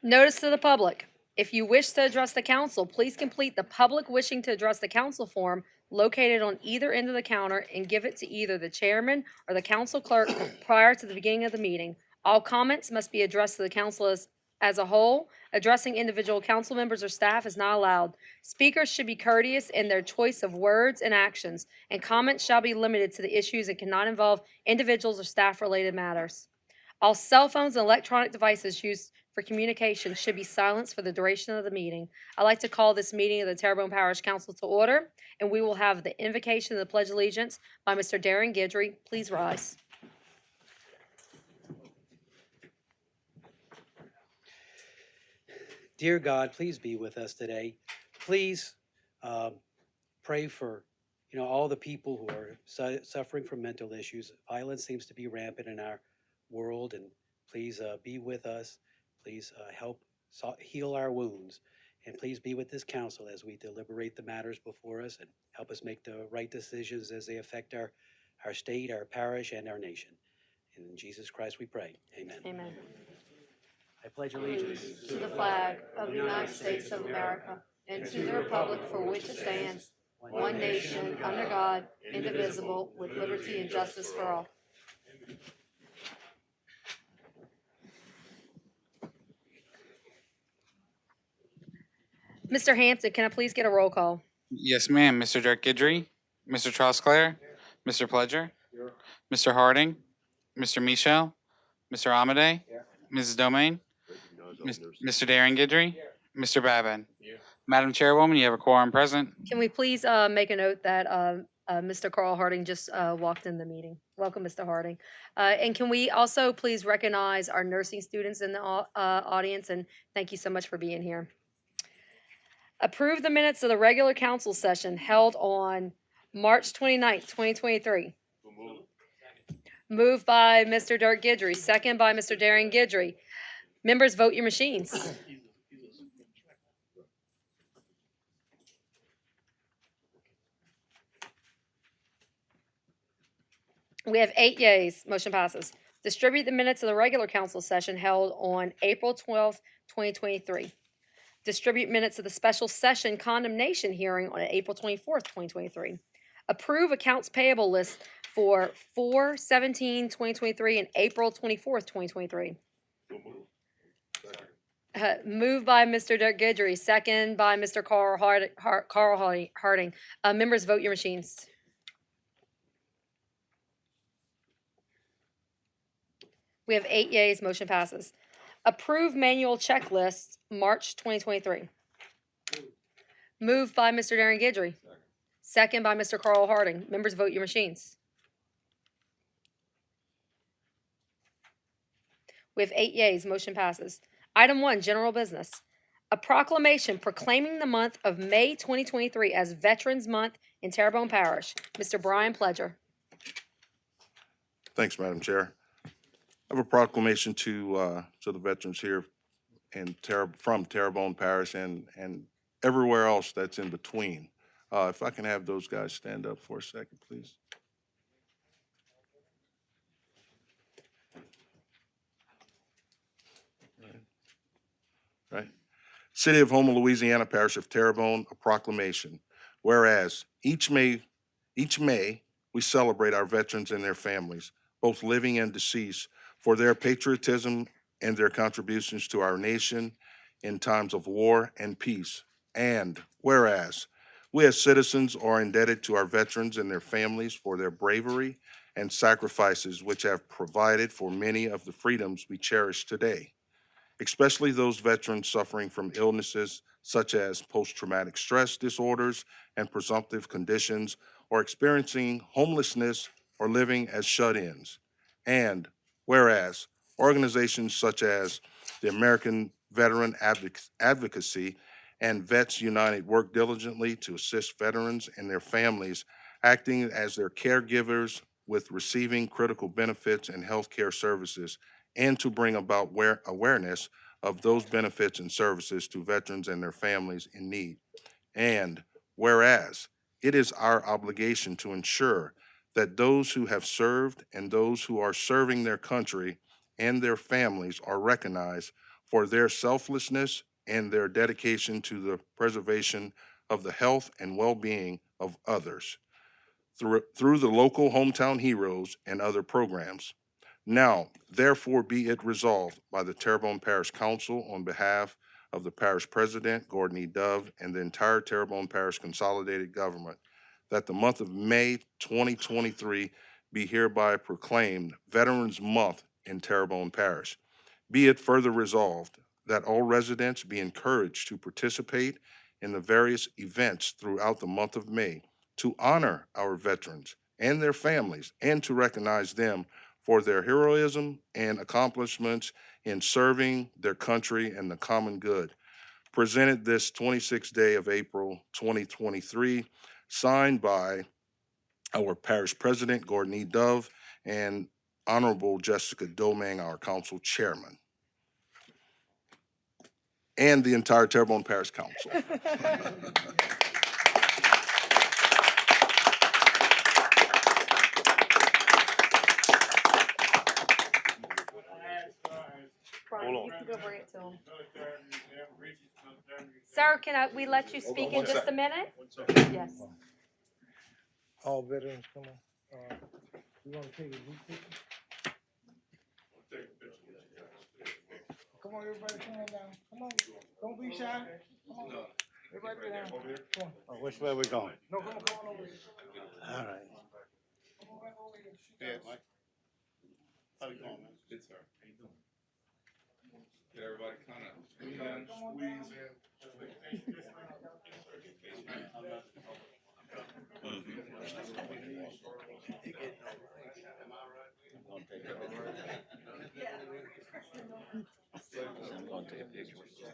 Notice to the public. If you wish to address the council, please complete the public wishing to address the council form located on either end of the counter and give it to either the chairman or the council clerk prior to the beginning of the meeting. All comments must be addressed to the council as a whole. Addressing individual council members or staff is not allowed. Speakers should be courteous in their choice of words and actions, and comments shall be limited to the issues and cannot involve individuals or staff-related matters. All cell phones and electronic devices used for communication should be silenced for the duration of the meeting. I'd like to call this meeting of the Terrebonne Parish Council to order, and we will have the invocation of the Pledge of Allegiance by Mr. Darren Guidry. Please rise. Dear God, please be with us today. Please pray for all the people who are suffering from mental issues. Violence seems to be rampant in our world, and please be with us. Please help heal our wounds, and please be with this council as we deliberate the matters before us and help us make the right decisions as they affect our state, our parish, and our nation. In Jesus Christ we pray. Amen. Amen. I pledge allegiance To the flag of the United States of America and to the republic for which it stands, one nation, under God, indivisible, with liberty and justice for all. Mr. Hampton, can I please get a roll call? Yes, ma'am. Mr. Dirk Guidry, Mr. Charles Clare, Mr. Pledger, Mr. Harding, Mr. Michel, Mr. Amade, Mrs. Domain, Mr. Darren Guidry, Mr. Babin. Madam Chairwoman, you have a quorum present. Can we please make a note that Mr. Carl Harding just walked in the meeting? Welcome, Mr. Harding. And can we also please recognize our nursing students in the audience, and thank you so much for being here. Approve the minutes of the regular council session held on March 29th, 2023. Moved by Mr. Dirk Guidry, second by Mr. Darren Guidry. Members, vote your machines. We have 8 yeas. Motion passes. Distribute the minutes of the regular council session held on April 12th, 2023. Distribute minutes of the special session condemnation hearing on April 24th, 2023. Approve accounts payable list for 4/17/2023 and April 24th, 2023. Moved by Mr. Dirk Guidry, second by Mr. Carl Harding. Members, vote your machines. We have 8 yeas. Motion passes. Approve manual checklist, March 2023. Moved by Mr. Darren Guidry. Second by Mr. Carl Harding. Members, vote your machines. We have 8 yeas. Motion passes. Item 1, general business. A proclamation proclaiming the month of May 2023 as Veterans Month in Terrebonne Parish. Mr. Brian Pledger. Thanks, Madam Chair. I have a proclamation to the veterans here from Terrebonne Parish and everywhere else that's in between. If I can have those guys stand up for a second, please. Right. City of Houma, Louisiana, Parish of Terrebonne, a proclamation. Whereas each May we celebrate our veterans and their families, both living and deceased, for their patriotism and their contributions to our nation in times of war and peace. And whereas we as citizens are indebted to our veterans and their families for their bravery and sacrifices which have provided for many of the freedoms we cherish today, especially those veterans suffering from illnesses such as post-traumatic stress disorders and presumptive conditions, or experiencing homelessness or living as shut-ins. And whereas organizations such as the American Veteran Advocacy and Vets United work diligently to assist veterans and their families, acting as their caregivers with receiving critical benefits and healthcare services, and to bring about awareness of those benefits and services to veterans and their families in need. And whereas it is our obligation to ensure that those who have served and those who are serving their country and their families are recognized for their selflessness and their dedication to the preservation of the health and well-being of others through the local hometown heroes and other programs. Now, therefore, be it resolved by the Terrebonne Parish Council on behalf of the parish president, Gordon E. Dove, and the entire Terrebonne Parish Consolidated Government, that the month of May 2023 be hereby proclaimed Veterans Month in Terrebonne Parish. Be it further resolved that all residents be encouraged to participate in the various events throughout the month of May to honor our veterans and their families and to recognize them for their heroism and accomplishments in serving their country and the common good. Presented this 26th day of April 2023, signed by our parish president, Gordon E. Dove, and Honorable Jessica Domingue, our council chairman, and the entire Terrebonne Parish Council. Brian, you can go bring it to him. Sir, can we let you speak in just a minute? Yes. All veterans, come on. You wanna take a group picture? Come on, everybody, come on down. Come on, don't be shy. Come on. Everybody down. Come on. Oh, which way we going? No, come on over here. All right. Come on back over here. Yeah, Mike. How you doing, man? Good, sir. How you doing? Get everybody kind of squeeze in. I'm gonna take a picture with you.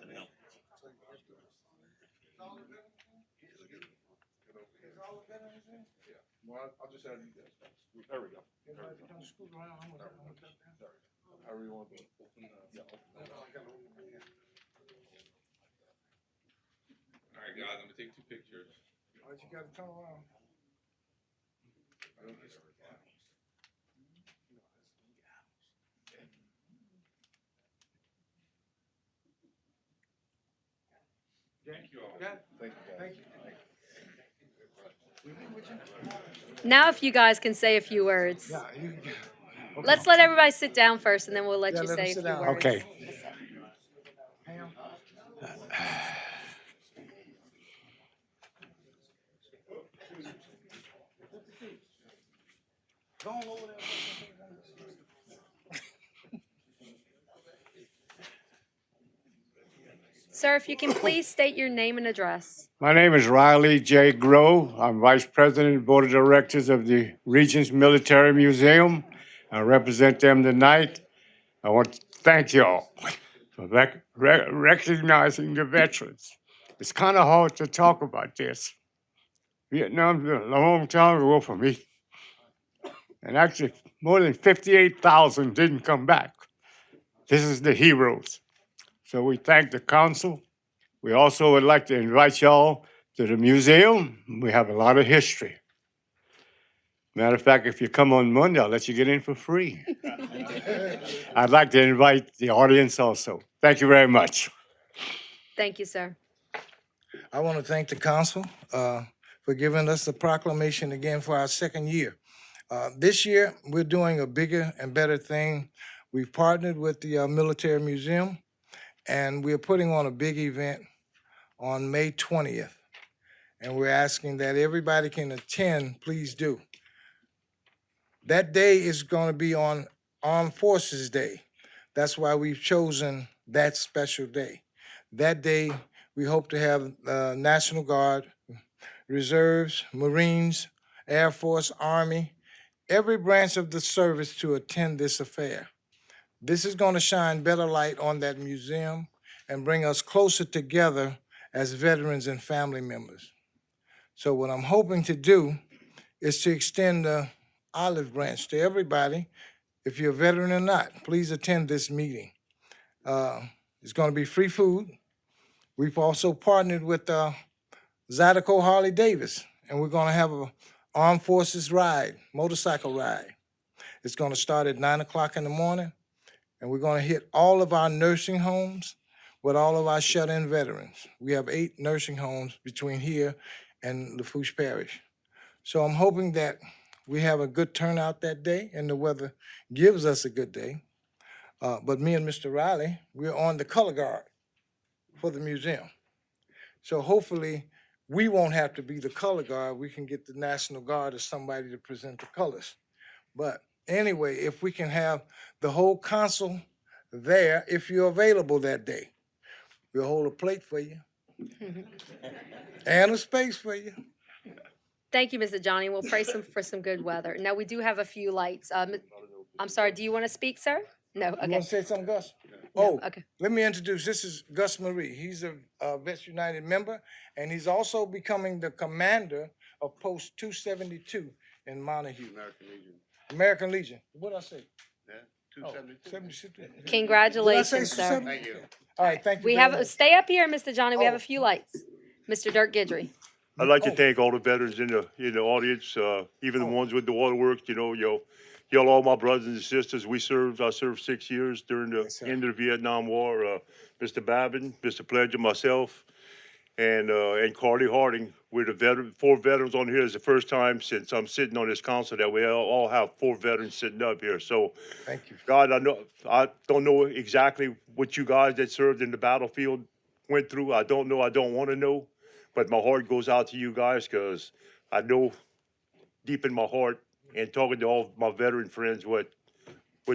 Well, I'll just have you guys. There we go. Everybody come scoot around. I'm gonna cut that. However you want to do it. Yeah. All right, guys, I'm gonna take 2 pictures. All right, you gotta turn around. Thank you all. Got it? Thank you, guys. Thank you. We leave with you? Now if you guys can say a few words. Yeah, you. Okay. Let's let everybody sit down first and then we'll let Yeah, you let 'em say a sit few down. words. Okay. Pam? Go on over there. Sir, if you can please state your name and address. My name is Riley J. Grow. I'm Vice President and Board of Directors of the Regents Military Museum. I represent them tonight. I want to thank y'all for recognizing the veterans. It's kind of hard to talk about this. Vietnam's been a long time ago for me. And actually, more than 58,000 didn't come back. This is the heroes. So we thank the council. We also would like to invite y'all to the museum. We have a lot of history. Matter of fact, if you come on Monday, I'll let you get in for free. I'd like to invite the audience also. Thank you very much. Thank you, sir. I want to thank the council for giving us the proclamation again for our 2nd year. This year, we're doing a bigger and better thing. We've partnered with the Military Museum, and we're putting on a big event on May 20th. And we're asking that everybody can attend, please do. That day is going to be on Armed Forces Day. That's why we've chosen that special day. That day, we hope to have National Guard, Reserves, Marines, Air Force, Army, every branch of the service to attend this affair. This is going to shine better light on that museum and bring us closer together as veterans and family members. So what I'm hoping to do is to extend the olive branch to everybody. If you're a veteran or not, please attend this meeting. It's going to be free food. We've also partnered with Zydeco Harley Davis, and we're going to have a Armed Forces ride, motorcycle ride. It's going to start at 9 o'clock in the morning, And we're gonna hit all of our nursing homes with all of our shut-in veterans. We have 8 nursing homes between here and Lafourche Parish. So I'm hoping that we have a good turnout that day and the weather gives us a good day. But me and Mr. Riley, we're on the color guard for the museum. So hopefully, we won't have to be the color guard. We can get the National Guard or somebody to present the colors. But anyway, if we can have the whole council there, if you're available that day, we'll hold a plate for you and a space for you. Thank you, Mr. Johnny. We'll pray for some good weather. Now, we do have a few lights. I'm sorry, do you want to speak, sir? No, You okay. want to say something, Gus? No, Oh, okay. let me introduce, this is Gus Marie. He's a Vets United member, and he's also becoming the commander of Post 272 in Montague. American Legion. What'd I say? Yeah, Oh, 72. Did I say Congratulations, sir. 70? Thank you. All right, thank you We very have, much. stay up here, Mr. Johnny. We have Oh. a few lights. Mr. Dirk Gidry. I'd like to Oh. thank all the veterans in the audience, even the Oh. ones with the waterworks. Y'all all my brothers and sisters. I served 6 years during the Yes, sir. end of the Vietnam War. Mr. Babin, Mr. Pledger, myself, and Carly Harding. We're the 4 veterans on here. It's the first time since I'm sitting on this council that we all have 4 veterans sitting up here. So, Thank you. God, I don't know exactly what you guys that served in the battlefield went through. I don't know. I don't want to know. But my heart goes out to you guys because I know deep in my heart and talking to all my veteran friends what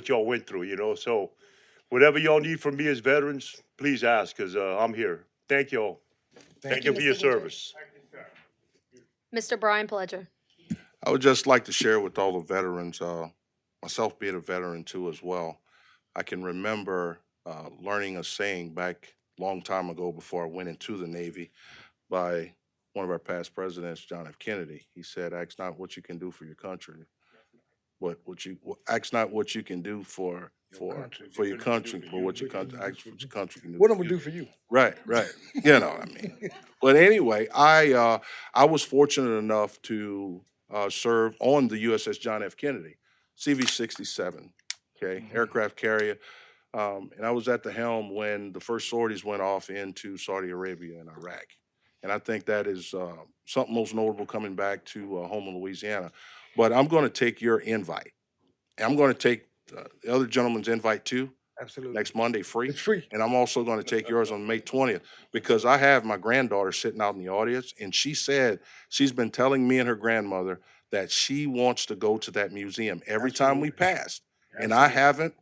y'all went through. So whatever y'all need from me as veterans, please ask because I'm here. Thank y'all. Thank you for Mr. your Gidry. service. Mr. Brian Pledger. I would just like to share with all the veterans, myself being a veteran too as well. I can remember learning a saying back a long time ago before I went into the Navy by one of our past presidents, John F. Kennedy. He said, "Ask not what you can do for your country, ask not what you can do for your country, but what your country ask what your country can do." What for I'm gonna you." do for you? Right, right. You know what I mean. But anyway, I was fortunate enough to serve on the USS John F. Kennedy, CV-67, okay, aircraft carrier. And I was at the helm when the first sorties went off into Saudi Arabia and Iraq. And I think that is something most notable coming back to home in Louisiana. But I'm going to take your invite. And I'm going to take the other gentleman's invite too Absolutely. next Monday free. It's free. And I'm also going to take yours on May 20th because I have my granddaughter sitting out in the audience and she said she's been telling me and her grandmother that she wants to go to that museum every time we pass. And I haven't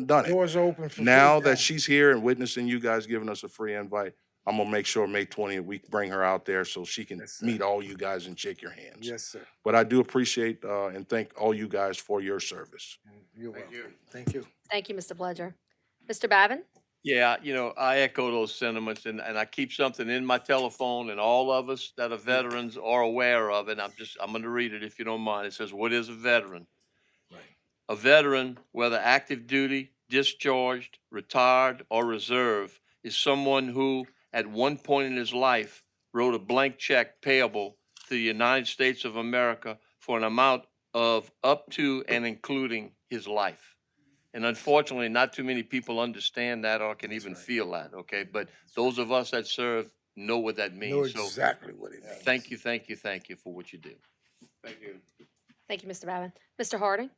done it. Doors are open for free. Now time. that she's here and witnessing you guys giving us a free invite, I'm gonna make sure May 20th we bring her out there so she can Yes, sir. meet all you guys and shake your hands. Yes, sir. But I do appreciate and thank all you guys for your service. You're welcome. Thank you. Thank you, Mr. Pledger. Mr. Babin? Yeah, I echo those sentiments and I keep something in my telephone and all of us that are veterans are aware of it. I'm gonna read it if you don't mind. It says, what is a veteran? Right. A veteran, whether active duty, discharged, retired, or reserve, is someone who, at one point in his life, wrote a blank check payable to the United States of America for an amount of up to and including his life. And unfortunately, not too many people understand that or can even feel that, okay? But those of us that serve know what that Know means. So exactly what it means. thank you for what you do. Thank you. Thank you, Mr. Babin. Mr. Harding?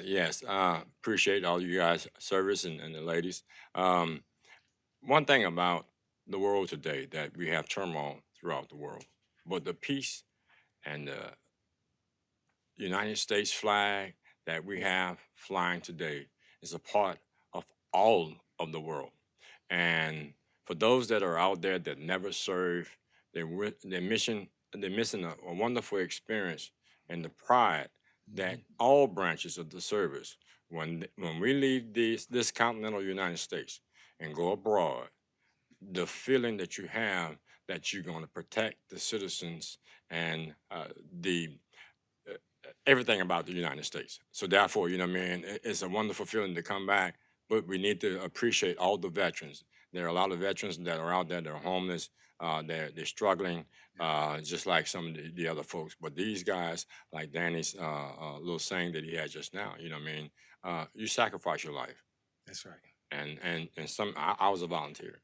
Yes, appreciate all you guys' service and the ladies. One thing about the world today that we have turmoil throughout the world, but the peace and the United States flag that we have flying today is a part of all of the world. And for those that are out there that never serve, they're missing a wonderful experience and the pride that all branches of the service, when we leave this continental United States and go abroad, the feeling that you have that you're going to protect the citizens and everything about the United States. So therefore, it's a wonderful feeling to come back, but we need to appreciate all the veterans There are a lot of veterans that are out there that are homeless. They're struggling, just like some of the other folks. But these guys, like Danny's little saying that he had just now, you know what I mean? You sacrifice your life. That's right. And some, I was a volunteer,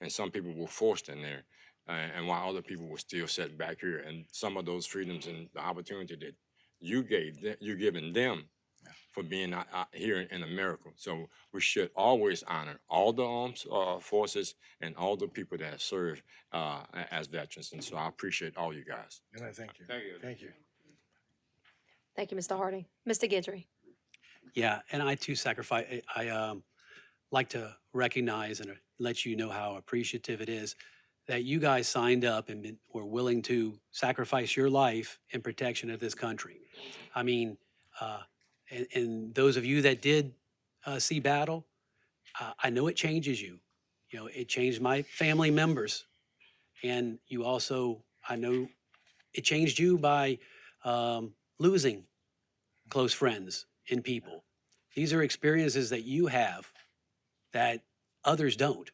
and some people were forced in there, and while other people were still set back here. And some of those freedoms and the opportunity that you you're giving them for being here in America. So we should always honor all the armed forces and all the people that have served as veterans. And so I appreciate all you guys. And I thank you. Thank you. Thank you. Thank you, Mr. Harding. Mr. Guidry. Yeah, and I too sacrifice. I like to recognize and let you know how appreciative it is that you guys signed up and were willing to sacrifice your life in protection of this country. I mean, and those of you that did see battle, I know it changes you. You know, it changed my family members, and you also, I know, it changed you by losing close friends and people. These are experiences that you have that others don't.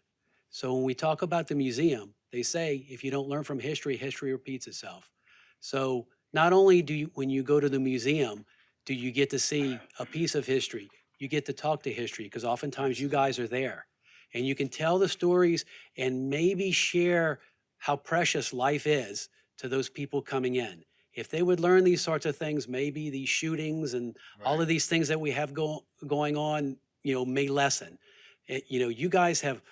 So when we talk about the museum, they say if you don't learn from history, history repeats itself. So not only do you, when you go to the museum, do you get to see a piece of history, you get to talk to history because oftentimes you guys are there and you can tell the stories and maybe share how precious life is to those people coming in. If they would learn these sorts of things, maybe these shootings and all of these things that we have going on, you know, may lessen. You know, you guys have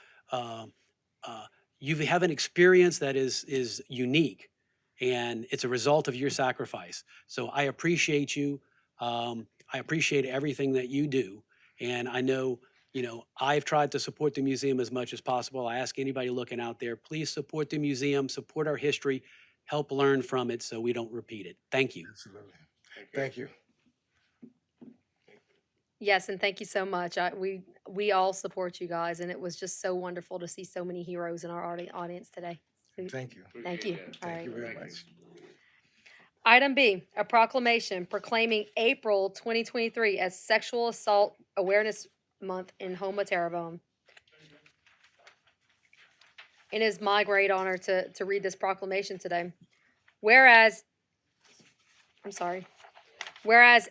you have an experience that is unique, and it's a result of your sacrifice. So I appreciate you. I appreciate everything that you do, and I know, you know, I've tried to support the museum as much as possible. I ask anybody looking out there, please support the museum, support our history, help learn from it so we don't repeat it. Thank you. Absolutely. Thank you. Yes, and thank you so much. We all support you guys, and it was just so wonderful to see so many heroes in our audience today. Thank you. Thank you. All Thank you right. very much. Item B, a proclamation proclaiming April 2023 as Sexual Assault Awareness Month in Homa, Terrebonne. It is my great honor to read this proclamation today. Whereas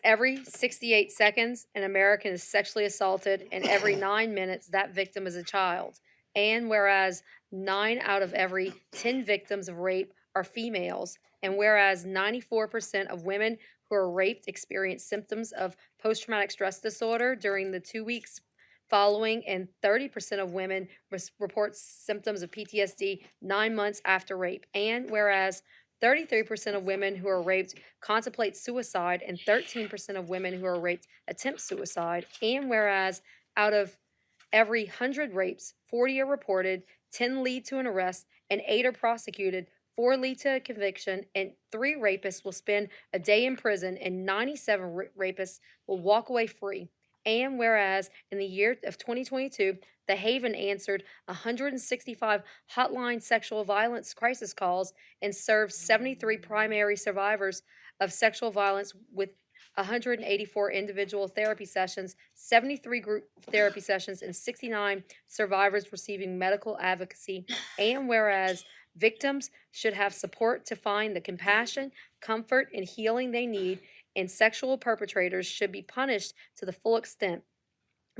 every 68 seconds, an American is sexually assaulted, and every 9 minutes, that victim is a child. And whereas 9 out of every 10 victims of rape are females, and whereas 94% of women who are raped experience symptoms of post-traumatic stress disorder during the 2 weeks following, and 30% of women report symptoms of PTSD 9 months after rape, and whereas 33% of women who are raped contemplate suicide, and 13% of women who are raped attempt suicide. And whereas out of every 100 rapes, 40 are reported, 10 lead to an arrest, and 8 are prosecuted, 4 lead to a conviction, and 3 rapists will spend a day in prison, and 97 rapists will walk away free. And whereas in the year of 2022, the Haven answered 165 hotline sexual violence crisis calls and served 73 primary survivors of sexual violence with 184 individual therapy sessions, 73 group therapy sessions, and 69 survivors receiving medical advocacy. And whereas victims should have support to find the compassion, comfort, and healing they need, and sexual perpetrators should be punished to the full extent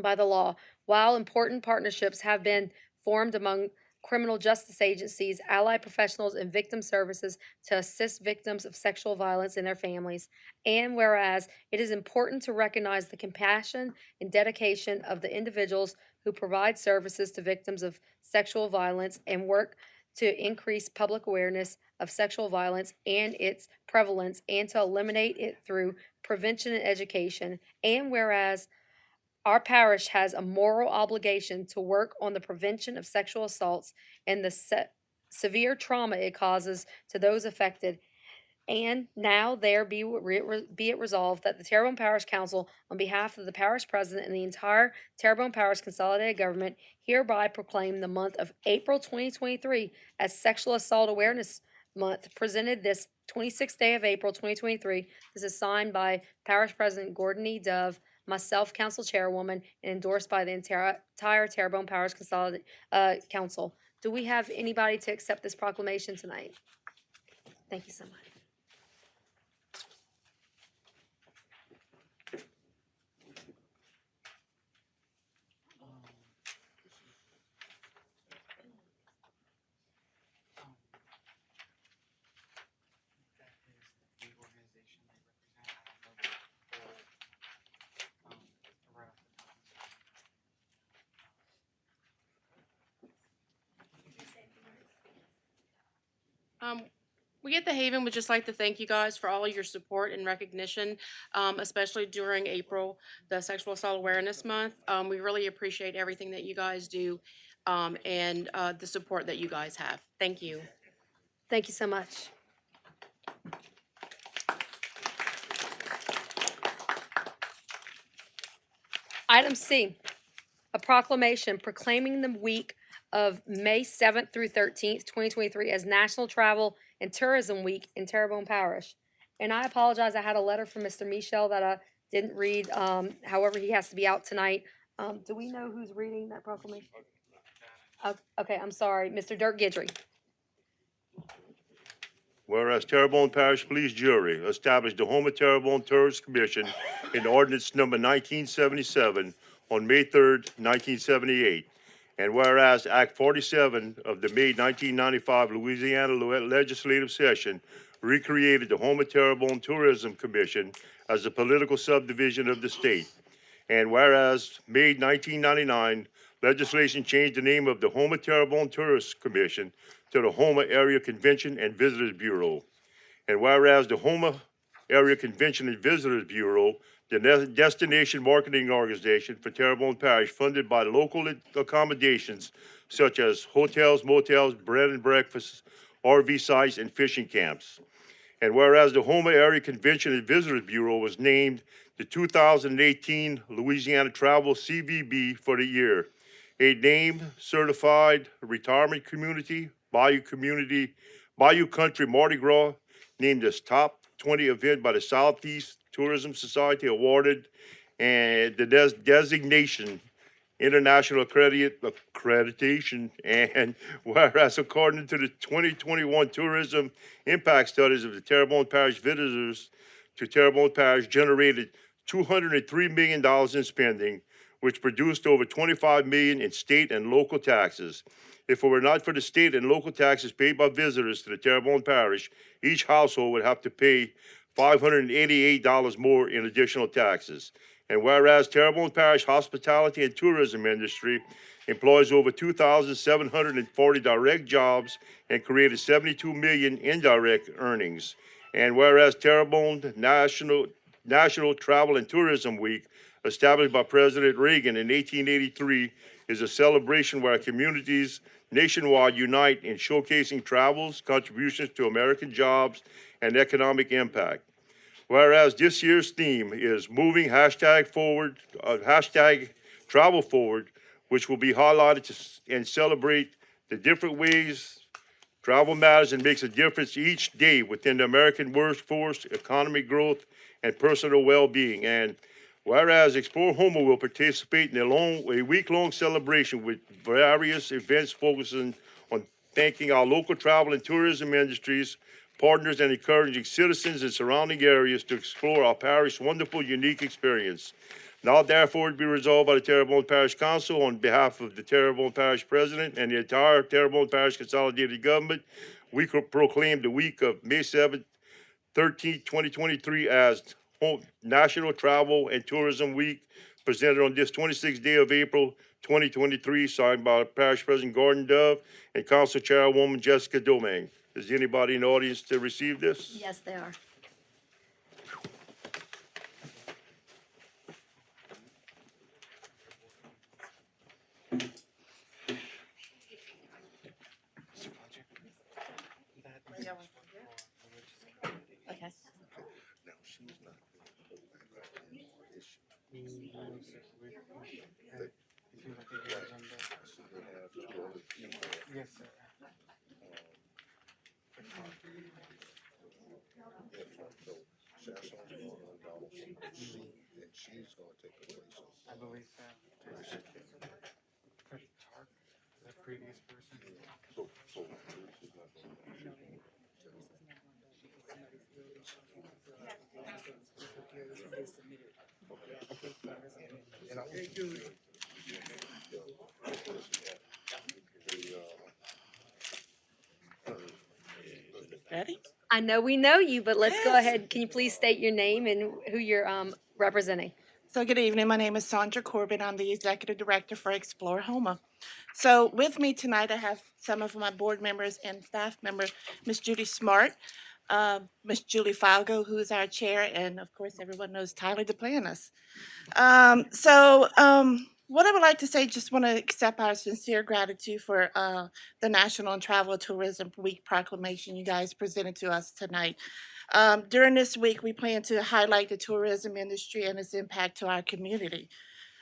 by the law. While important partnerships have been formed among criminal justice agencies, allied professionals, and victim services to assist victims of sexual violence and their families. And whereas it is important to recognize the compassion and dedication of the individuals who provide services to victims of sexual violence and work to increase public awareness of sexual violence and its prevalence, and to eliminate it through prevention and education. And whereas our parish has a moral obligation to work on the prevention of sexual assaults and the severe trauma it causes to those affected. And now there be it resolved that the Terrebonne Parish Council, on behalf of the parish president and the entire Terrebonne Parish Consolidated Government, hereby proclaim the month of April 2023 as Sexual Assault Awareness Month, presented this 26th day of April 2023. This is signed by Parish President Gordon E. Dove, myself, council chairwoman, and endorsed by the entire Terrebonne Parish Council. Do we have anybody to accept this proclamation tonight? Thank you so much. We at the Haven would just like to thank you guys for all your support and recognition, especially during April, the Sexual Assault Awareness Month. We really appreciate everything that you guys do, and the support that you guys have. Thank you. Thank you so much. Item C, a proclamation proclaiming the week of May 7th through 13th, 2023 as National Travel and Tourism Week in Terrebonne Parish. And I apologize, I had a letter from Mr. Michel that I didn't read. However, he has to be out tonight. Do we know who's reading that proclamation? Okay, I'm sorry, Mr. Dirk Gidry. Whereas Terrebonne Parish Police Jury established the Home of Terrebonne Tourist Commission in ordinance number 1977 on May 3rd, 1978. And whereas Act 47 of the May 1995 Louisiana legislative session recreated the Home of Terrebonne Tourism Commission as a political subdivision of the state. And whereas May 1999 legislation changed the name of the Home of Terrebonne Tourist Commission to the Homa Area Convention and Visitors Bureau. And whereas the Homa Area Convention and Visitors Bureau, the destination marketing organization for Terrebonne Parish, funded by local accommodations such as hotels, motels, bread and breakfasts, RV sites, and fishing camps. And whereas the Homa Area Convention and Visitors Bureau was named the 2018 Louisiana Travel CVB for the year, a named certified retirement community, Bayou Country Mardi Gras, named as top 20 event by the Southeast Tourism Society, awarded and the designation international accreditation. And whereas according to the 2021 tourism impact studies of the Terrebonne Parish, visitors to Terrebonne Parish generated $203 million in spending, which produced over $25 million in state and local taxes. If it were not for the state and local taxes paid by visitors to the Terrebonne Parish, each household would have to pay $588 more in additional taxes. And whereas Terrebonne Parish hospitality and tourism industry employs over 2,740 direct jobs and created 72 million indirect earnings. And whereas Terrebonne National Travel and Tourism Week, established by President Reagan in 1883, is a celebration where communities nationwide unite in showcasing travels, contributions to American jobs, and economic impact. Whereas this year's theme is moving hashtag travel forward, which will be highlighted and celebrate the different ways travel matters and makes a difference each day within the American workforce, economic growth, and personal well-being. And whereas Explore Houma will participate in a week-long celebration with various events focusing on thanking our local travel and tourism industries, partners, and encouraging citizens in surrounding areas to explore our parish's wonderful, unique experience. Now, therefore, it be resolved by the Terrebonne Parish Council on behalf of the Terrebonne Parish President and the entire Terrebonne Parish Consolidated Government, we proclaim the week of May 7th, 13th, 2023 as National Travel and Tourism Week, presented on this 26th day of April, 2023, signed by Parish President Gordon Dove and Council Chairwoman Jessica Domingue. Is anybody in the audience to receive this? Yes, they are. Okay. Yes, sir. I believe so. The previous person. Ready? I know we know you, but let's go Yes. ahead. Can you please state your name and who you're representing? So good evening. My name is Sandra Corbin. I'm the Executive Director for Explore Homa. So with me tonight, I have some of my board members and staff members, Miss Judy Smart, Miss Julie Falgo, who is our chair, and of course, everyone knows Tyler DePlanis. What I would like to say, just want to accept our sincere gratitude for the National and Travel Tourism Week proclamation you guys presented to us tonight. During this week, we plan to highlight the tourism industry and its impact to our community.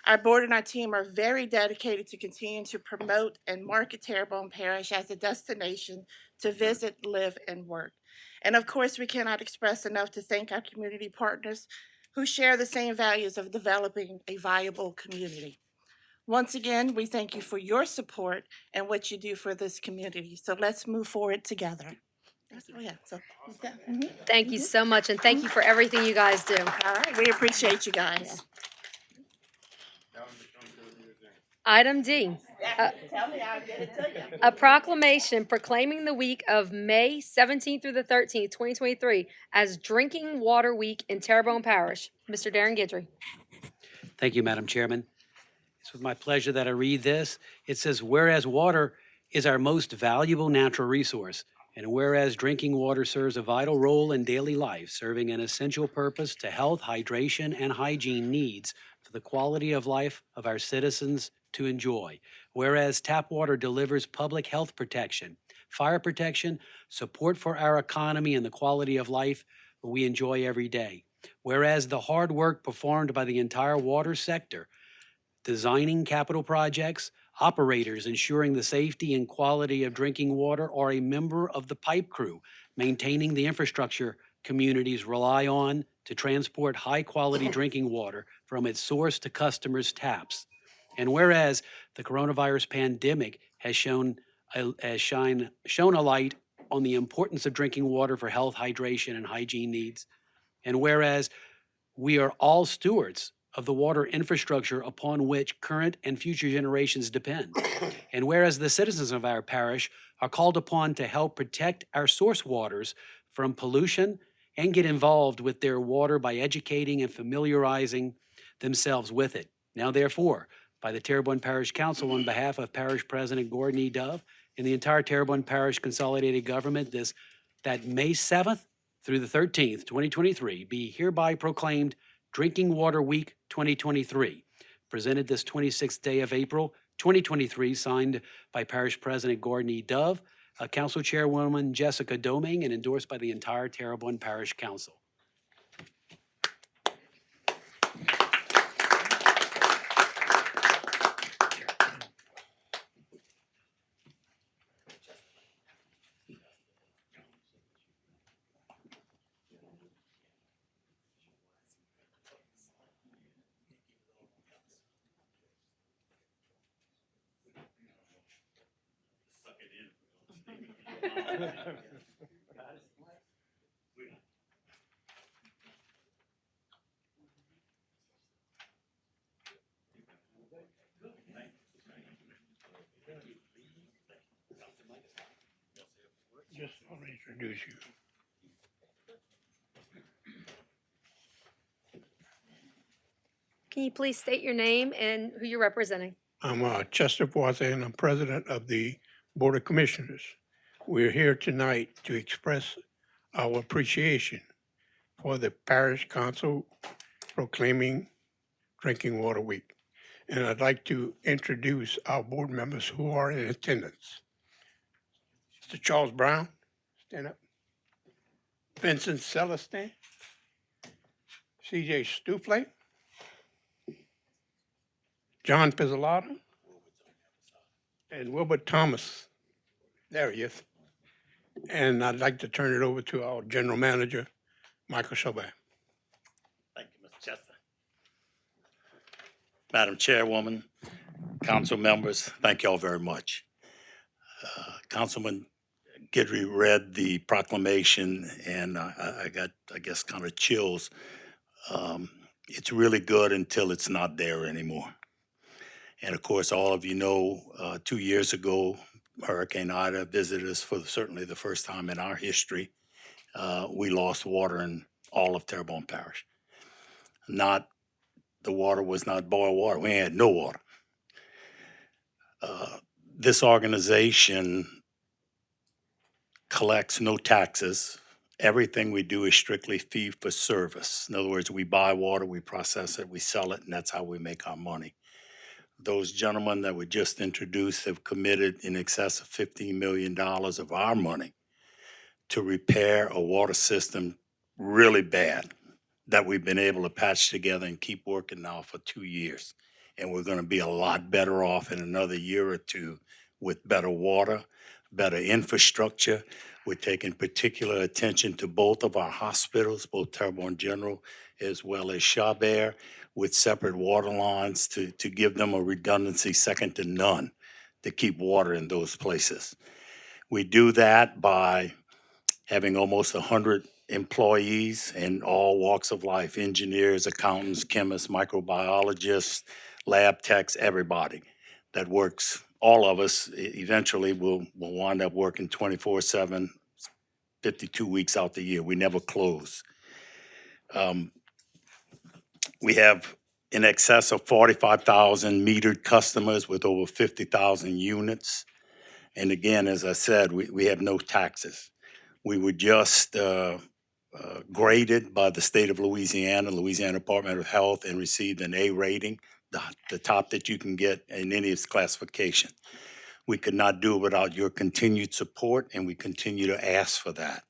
Our board and our team are very dedicated to continuing to promote and market Terrebonne Parish as a destination to visit, live, and work. And of course, we cannot express enough to thank our community partners who share the same values of developing a viable community. Once again, we thank you for your support and what you do for this community. So let's move forward together. That's all, yeah. So, yeah. Thank you so much, and thank you for everything you guys do. All right, we appreciate you guys. Item D, Tell me, I'll get it to you. a proclamation proclaiming the week of May 17th through the 13th, 2023 as Drinking Water Week in Terrebonne Parish. Mr. Darren Guidry. Thank you, Madam Chairman. It's with my pleasure that I read this. It says, whereas water is our most valuable natural resource, and whereas drinking water serves a vital role in daily life, serving an essential purpose to health, hydration, and hygiene needs for the quality of life of our citizens to enjoy. Whereas tap water delivers public health protection, fire protection, support for our economy, and the quality of life we enjoy every day. Whereas the hard work performed by the entire water sector, designing capital projects, operators ensuring the safety and quality of drinking water, are a member of the pipe crew, maintaining the infrastructure communities rely on to transport high-quality drinking water from its source to customers' taps. And whereas the coronavirus pandemic has shone a light on the importance of drinking water for health, hydration, and hygiene needs, and whereas we are all stewards of the water infrastructure upon which current and future generations depend. And whereas the citizens of our parish are called upon to help protect our source waters from pollution and get involved with their water by educating and familiarizing themselves with it. Now, therefore, by the Terrebonne Parish Council, on behalf of Parish President Gordon E. Dove and the entire Terrebonne Parish Consolidated Government, that May 7th through the 13th, 2023, be hereby proclaimed Drinking Water Week 2023. Presented this 26th day of April 2023, signed by Parish President Gordon E. Dove, Council Chairwoman Jessica Domingue, and endorsed by the entire Terrebonne Parish Council. Just want to introduce you. Can you please state your name and who you're representing? I'm Chester Boise, and I'm president of the Board of Commissioners. We're here tonight to express our appreciation for the Parish Council proclaiming Drinking Water Week. And I'd like to introduce our board members who are in attendance. Mr. Charles Brown, stand up. Vincent Celestin, C.J. Stufley, John Pizzolato, and Wilbert Thomas. There he is. And I'd like to turn it over to our general manager, Michael Chauvin. Thank you, Mr. Chester. Madam Chairwoman, council members, thank you all very much. Councilman Guidry read the proclamation and I got, I guess, kind of chills. It's really good until it's not there anymore. And of course, all of you know, 2 years ago, Hurricane Ida visited us for certainly the first time in our history. We lost water in all of Terrebonne Parish. The water was not boiled water. We had no water. This organization collects no taxes. Everything we do is strictly fee for service. In other words, we buy water, we process it, we sell it, and that's how we make our money. Those gentlemen that were just introduced have committed in excess of $15 million of our money to repair a water system really bad that we've been able to patch together and keep working now for 2 years. And we're going to be a lot better off in another year or two with better water, better infrastructure. We're taking particular attention to both of our hospitals, both Terrebonne General as well as Chabert, with separate water lines to give them a redundancy second to none to keep water in those places. We do that by having almost 100 employees in all walks of life, engineers, accountants, chemists, microbiologists, lab techs, everybody that works. All of us eventually will wind up working 24/7, 52 weeks out the year. We never close. We have in excess of 45,000 metered customers with over 50,000 units. And again, as I said, we have no taxes. We were just graded by the state of Louisiana Department of Health, and received an A rating, the top that you can get in any of its classification. We could not do it without your continued support, and we continue to ask for that.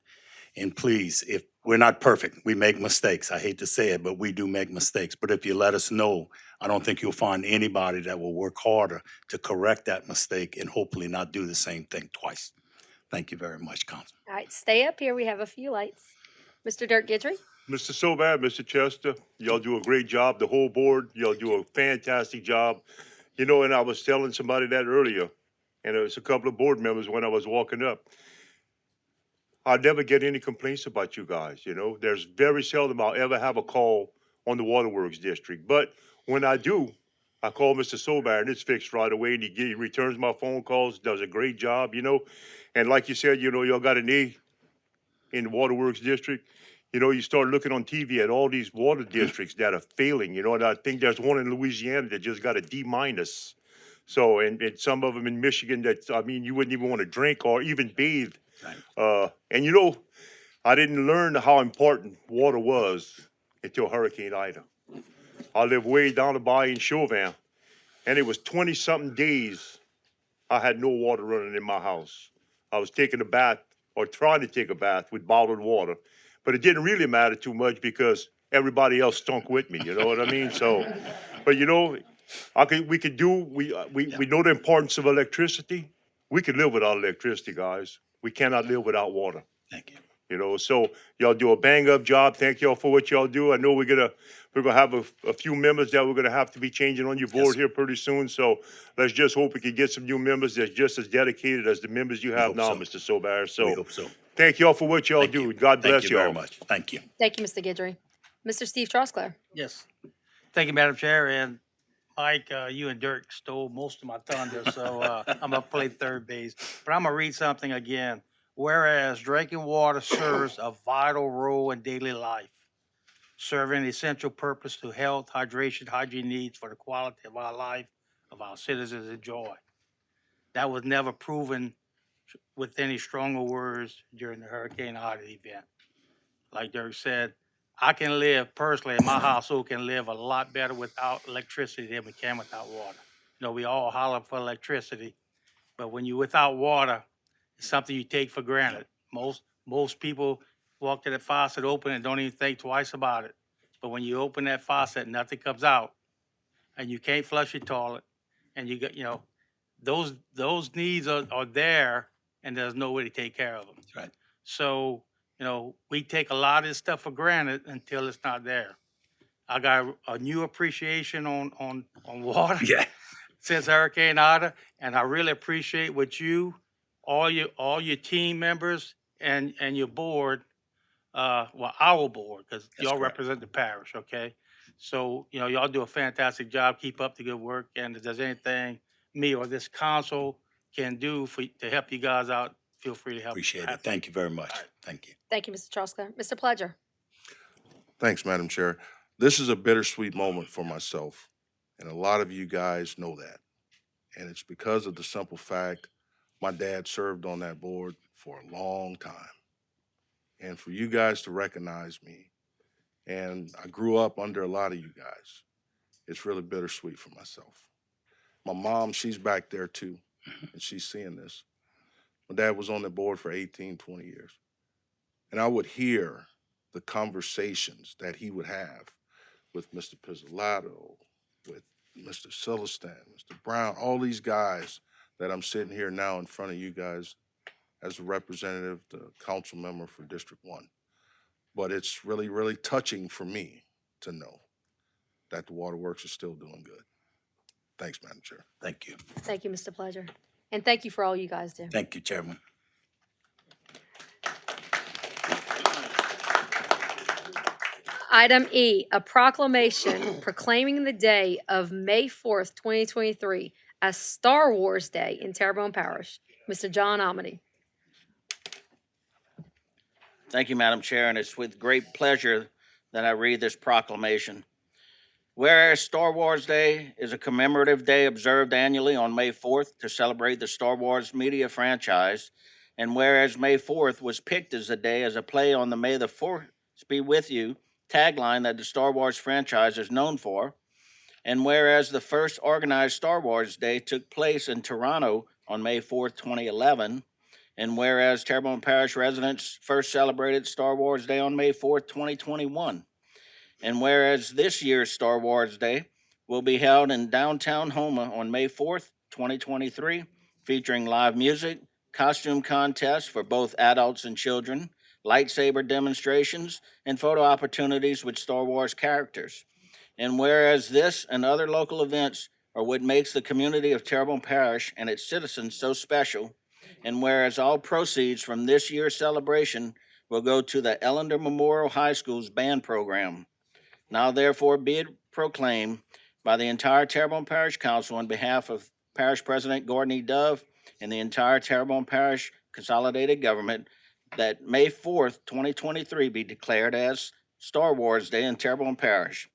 And please, if we're not perfect, we make mistakes. I hate to say it, but we do make mistakes. But if you let us know, I don't think you'll find anybody that will work harder to correct that mistake and hopefully not do the same thing twice. Thank you very much, Council. All right, stay up here. We have a few lights. Mr. Dirk Gidry? Mr. Sobad, Mr. Chester, y'all do a great job. The whole board, y'all do a fantastic job. You know, and I was telling somebody that earlier, and it was a couple of board members when I was walking up. I never get any complaints about you guys, you know. There's very seldom I'll ever have a call on the Waterworks District. But when I do, I call Mr. Sobar and it's fixed right away, and he returns my phone calls, does a great job, you know. And like you said, you know, y'all got an A in the Waterworks District. You know, you start looking on TV at all these water districts that are failing, you know, and I think there's one in Louisiana that just got a D minus. So, and some of them in Michigan that, I mean, you wouldn't even want to drink or even bathe. And you know, I didn't learn how important water was until Hurricane Ida. I live way down the bay in Chauvin, and it was 20-something days I had no water running in my house. I was taking a bath or trying to take a bath with bottled water, but it didn't really matter too much because everybody else stunk with me, you know what I mean? So, but you know, we know the importance of electricity. We can live without electricity, guys. We cannot live without water. Thank you. You know, so y'all do a bang up job. Thank y'all for what y'all do. I know we're gonna have a few members that we're gonna have to be changing on your board here pretty soon. So let's just hope we can get some new members that's just as dedicated as the members you have now, so. Mr. Sobar. We So hope so. thank y'all for what y'all Thank do. you. God bless Thank you y'all. very much. Thank you. Thank you, Mr. Gidry. Mr. Steve Trosclair? Yes. Thank you, Madam Chair. And Mike, you and Dirk stole most of my thunder, so I'm going to play third base. But I'm going to read something again. Whereas drinking water serves a vital role in daily life, serving an essential purpose to health, hydration, hygiene needs for the quality of our life, of our citizens enjoy. That was never proven with any stronger words during the Hurricane Ida event. Like Dirk said, I can live personally in my household can live a lot better without electricity than we can without water. You know, we all holler for electricity, but when you're without water, it's something you take for granted. Most people walk to the faucet open and don't even think twice about it. But when you open that faucet, nothing comes out, and you can't flush your toilet, and you got, you know, those needs are there, and there's no way to take care of them. That's right. So, you know, we take a lot of this stuff for granted until it's not there. I got a new appreciation on water. Yeah. Since Hurricane Ida, and I really appreciate what you, all your team members and your board, well, our board, because That's y'all correct. represent the parish, okay? So, y'all do a fantastic job. Keep up the good work. And if there's anything me or this council can do to help you guys out, feel free to help. Appreciate it. Thank you very much. Thank you. Thank you, Mr. Trosclair. Mr. Pledger. Thanks, Madam Chair. This is a bittersweet moment for myself, and a lot of you guys know that. And it's because of the simple fact my dad served on that board for a long time. And for you guys to recognize me, and I grew up under a lot of you guys, it's really bittersweet for myself. My mom, she's back there too, and she's seeing this. My dad was on the board for 18, 20 years. And I would hear the conversations that he would have with Mr. Pizzolatto, with Mr. Celestin, Mr. Brown, all these guys that I'm sitting here now in front of you guys as a representative, the council member for District 1. But it's really, really touching for me to know that the waterworks are still doing good. Thanks, Madam Chair. Thank you. Thank you, Mr. Pledger. And thank you for all you guys do. Thank you, Chairman. Item E, a proclamation proclaiming the day of May 4th, 2023 as Star Wars Day in Terrebonne Parish. Mr. John Amity. Thank you, Madam Chair, and it's with great pleasure that I read this proclamation. Whereas Star Wars Day is a commemorative day observed annually on May 4th to celebrate the Star Wars media franchise, and whereas May 4th was picked as a day as a play on the May the 4th be with you tagline that the Star Wars franchise is known for, and whereas the first organized Star Wars Day took place in Toronto on May 4th, 2011, and whereas Terrebonne Parish residents first celebrated Star Wars Day on May 4th, 2021, and whereas this year's Star Wars Day will be held in downtown Houma on May 4th, 2023, featuring live music, costume contests for both adults and children, lightsaber demonstrations, and photo opportunities with Star Wars characters. And whereas this and other local events are what makes the community of Terrebonne Parish and its citizens so special, and whereas all proceeds from this year's celebration will go to the Ellender Memorial High School's band program. Now therefore be it proclaimed by the entire Terrebonne Parish Council on behalf of Parish President Gordon E. Dove and the entire Terrebonne Parish Consolidated Government that May 4th, 2023 be declared as Star Wars Day in Terrebonne Parish,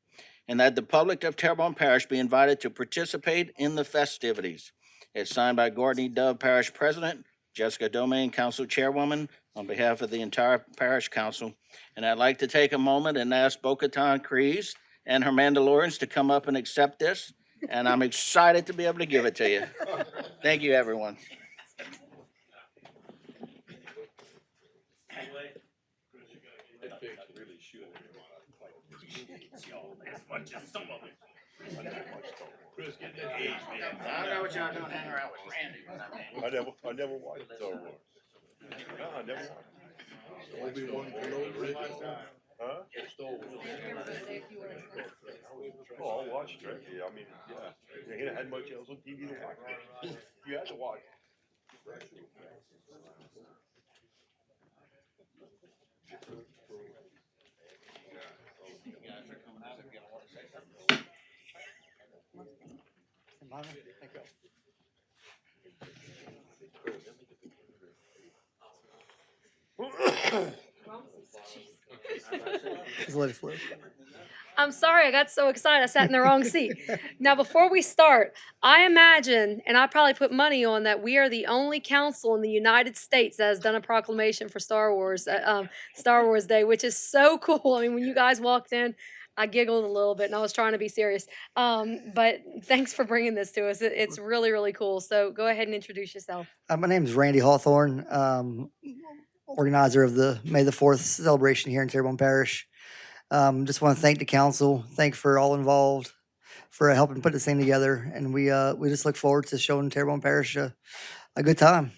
and that the public of Terrebonne Parish be invited to participate in the festivities. It's signed by Gordon E. Dove, Parish President, Jessica Domain, Council Chairwoman, on behalf of the entire Parish Council. And I'd like to take a moment and ask Bo-Katan Kryze and her Mandalorians to come up and accept this, and I'm excited to be able to give it to you. Thank you, everyone. I don't know what y'all doing hanging around with Randy, but I mean. I never watched Star Wars. No, I never watched. Obi-Wan Kenobi. Huh? Oh, I watched it. Yeah, I mean, yeah. They had much else on TV to watch. You had to watch. Just let it flow. I'm sorry, I got so excited, I sat in the wrong seat. Now, before we start, I imagine, and I probably put money on that, we are the only council in the United States that has done a proclamation for Star Wars Day, which is so cool. I mean, when you guys walked in, I giggled a little bit, and I was trying to be serious. But thanks for bringing this to us. It's really, really cool. So go ahead and introduce yourself. My name is Randy Hawthorne, organizer of the May the 4th celebration here in Terrebonne Parish. Just want to thank the council, thank for all involved for helping put this thing together, and we just look forward to showing Terrebonne Parish a good time.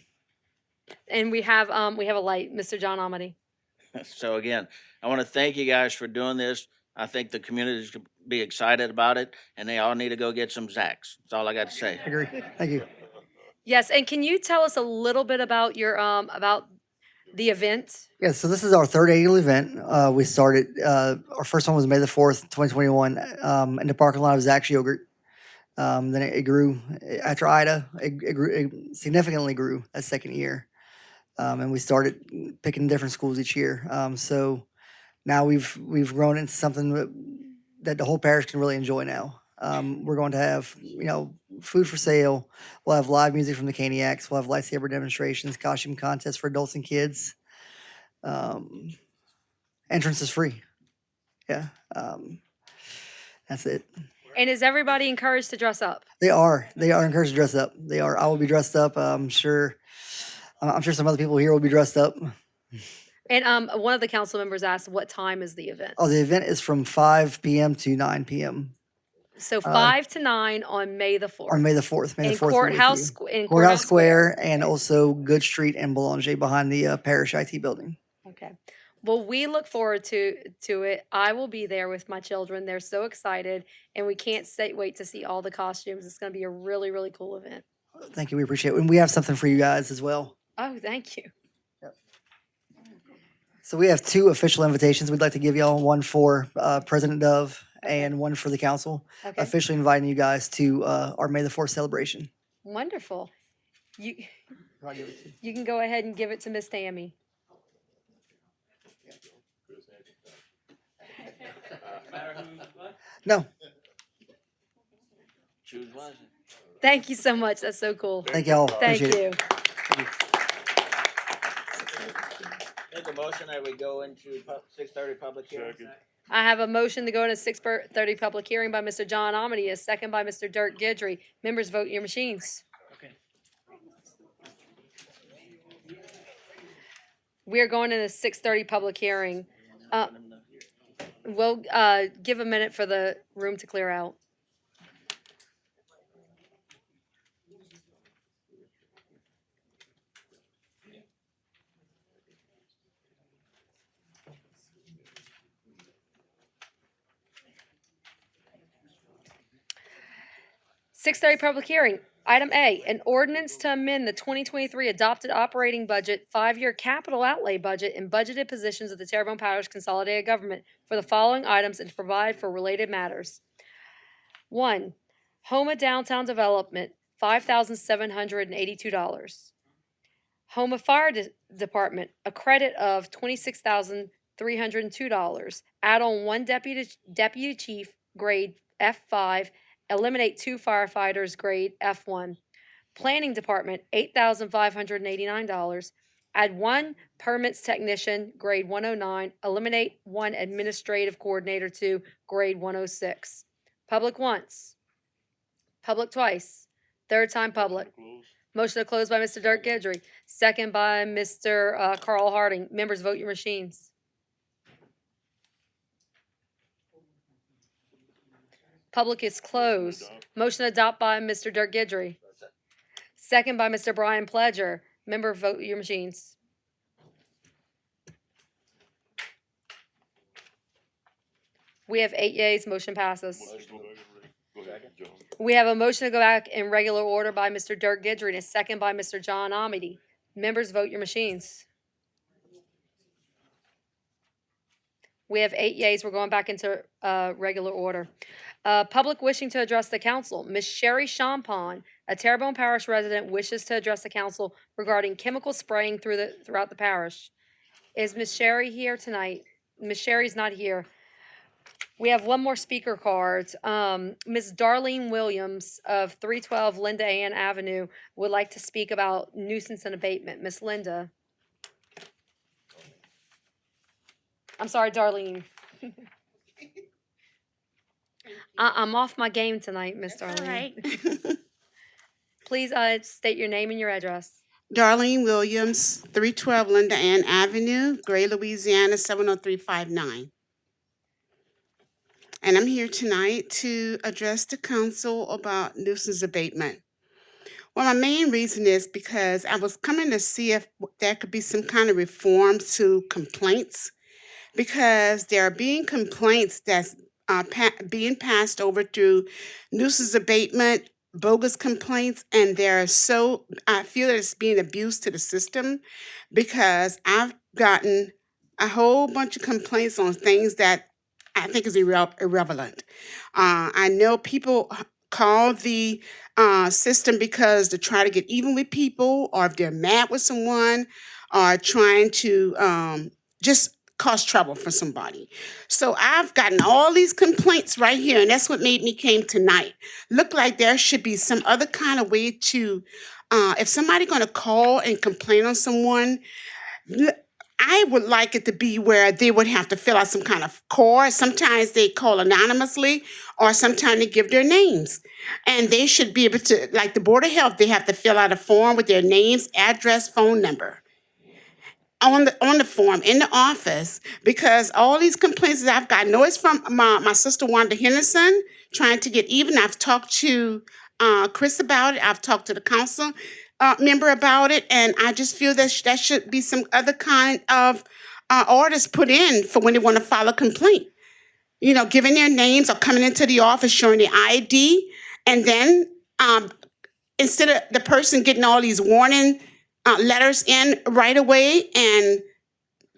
And we have a light, Mr. John Amity. So again, I want to thank you guys for doing this. I think the community should be excited about it, and they all need to go get some Zacks. That's all I got to say. Agree. Thank you. Yes, and can you tell us a little bit about your about the event? Yeah, so this is our third annual event. We started, our first one was May the 4th, 2021, in the parking lot of Zach's Yogurt. Then it grew after Ida, it significantly grew that second year. And we started picking different schools each year. So now we've grown into something that the whole parish can really enjoy now. We're going to have, food for sale. We'll have live music from the Caniacs. We'll have lightsaber demonstrations, costume contests for adults and kids. Entrance is free. Yeah. That's it. And is everybody encouraged to dress up? They are encouraged to dress up. They are. I will be dressed up. I'm sure some other people here will be dressed up. And one of the council members asked, what time is the event? Oh, the event is from 5 p.m. to 9 p.m. So 5 to 9 on May the 4th. on May the 4th. May In the 4th. Courthouse Courthouse Square and also Good Street and Boulanger behind the parish IT building. Okay. Well, we look forward to it. I will be there with my children. They're so excited, and we can't wait to see all the costumes. It's going to be a really, really cool event. Thank you. We appreciate it. And we have something for you guys as well. Oh, thank you. So we have two official invitations we'd like to give y'all, one for President Dove and one for the council, Okay. officially inviting you guys to our May the 4th celebration. Wonderful. You can go ahead and give it to Miss Tammy. No, Choose wisely. Thank you so much. That's so cool. thank y'all. Thank Appreciate you. it. Make a motion that we go into 6:30 public hearing. I have a motion to go into 6:30 public hearing by Mr. John Amity, a second by Mr. Dirk Gidry. Members, vote your machines. We are going into 6:30 public hearing. We'll give a minute for the room to clear out. (6:30) public hearing. Item A, an ordinance to amend the 2023 adopted operating budget, 5-year capital outlay budget, and budgeted positions of the Terrebonne Parish Consolidated Government for the following items and to provide for related matters. 1. Homa Downtown Development, $5,782. Homa Fire Department, a credit of $26,302. Add on 1 deputy chief, grade F5. Eliminate 2 firefighters, grade F1. Planning Department, $8,589. Add 1 permits technician, grade 109. Eliminate 1 administrative coordinator, 2, grade 106. Public once. Public twice. Third time public. Motion to close by Mr. Dirk Gidry. Second by Mr. Carl Harding. Members, vote your machines. Public is closed. Motion to adopt by Mr. Dirk Gidry. Second by Mr. Brian Pledger. Member, vote your machines. We have 8 yeas. Motion passes. We have a motion to go back in regular order by Mr. Dirk Gidry and a second by Mr. John Amity. Members, vote your machines. We have 8 yeas. We're going back into regular order. Public wishing to address the council. Ms. Sherry Champon, a Terrebonne Parish resident, wishes to address the council regarding chemical spraying throughout the parish. Is Ms. Sherry here tonight? Ms. Sherry's not here. We have one more speaker card. Ms. Darlene Williams of 312 Linda Ann Avenue would like to speak about nuisance and abatement. Ms. Linda. I'm sorry, Darlene. I'm off my game tonight, Miss Darlene. All right. Please state your name and your address. Darlene Williams, 312 Linda Ann Avenue, Gray, Louisiana, 70359. And I'm here tonight to address the council about nuisance abatement. Well, my main reason is because I was coming to see if there could be some kind of reform to complaints, because there are being complaints that's being passed over through nuisance abatement, bogus complaints, and I feel that it's being abused to the system because I've gotten a whole bunch of complaints on things that I think is irrelevant. I know people call the system because to try to get even with people, or if they're mad with someone, or trying to just cause trouble for somebody. So I've gotten all these complaints right here, and that's what made me came tonight. Look like there should be some other kind of way to, if somebody going to call and complain on someone, I would like it to be where they would have to fill out some kind of card. Sometimes they call anonymously, or sometimes they give their names. And they should be able to, like the Board of Health, they have to fill out a form with their names, address, phone number on the form in the office, because all these complaints that I've got, I know it's from my sister Wanda Henderson trying to get even. I've talked to Chris about it. I've talked to the council member about it, and I just feel that that should be some other kind of orders put in for when they want to file a complaint. You know, giving their names or coming into the office showing their ID, and then instead of the person getting all these warning letters in right away and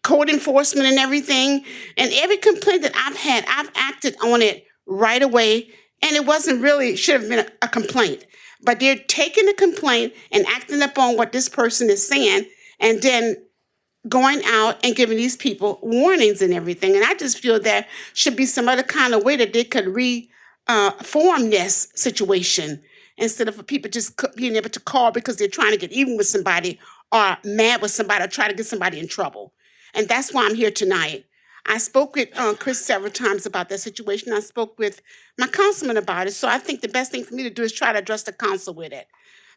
code enforcement and everything. And every complaint that I've had, I've acted on it right away. And it wasn't really, should have been a complaint. But they're taking the complaint and acting upon what this person is saying, and then going out and giving these people warnings and everything. And I just feel there should be some other kind of way that they could reform this situation, instead of people just being able to call because they're trying to get even with somebody, or mad with somebody, or try to get somebody in trouble. And that's why I'm here tonight. I spoke with Chris several times about that situation. I spoke with my councilman about it. So I think the best thing for me to do is try to address the council with it.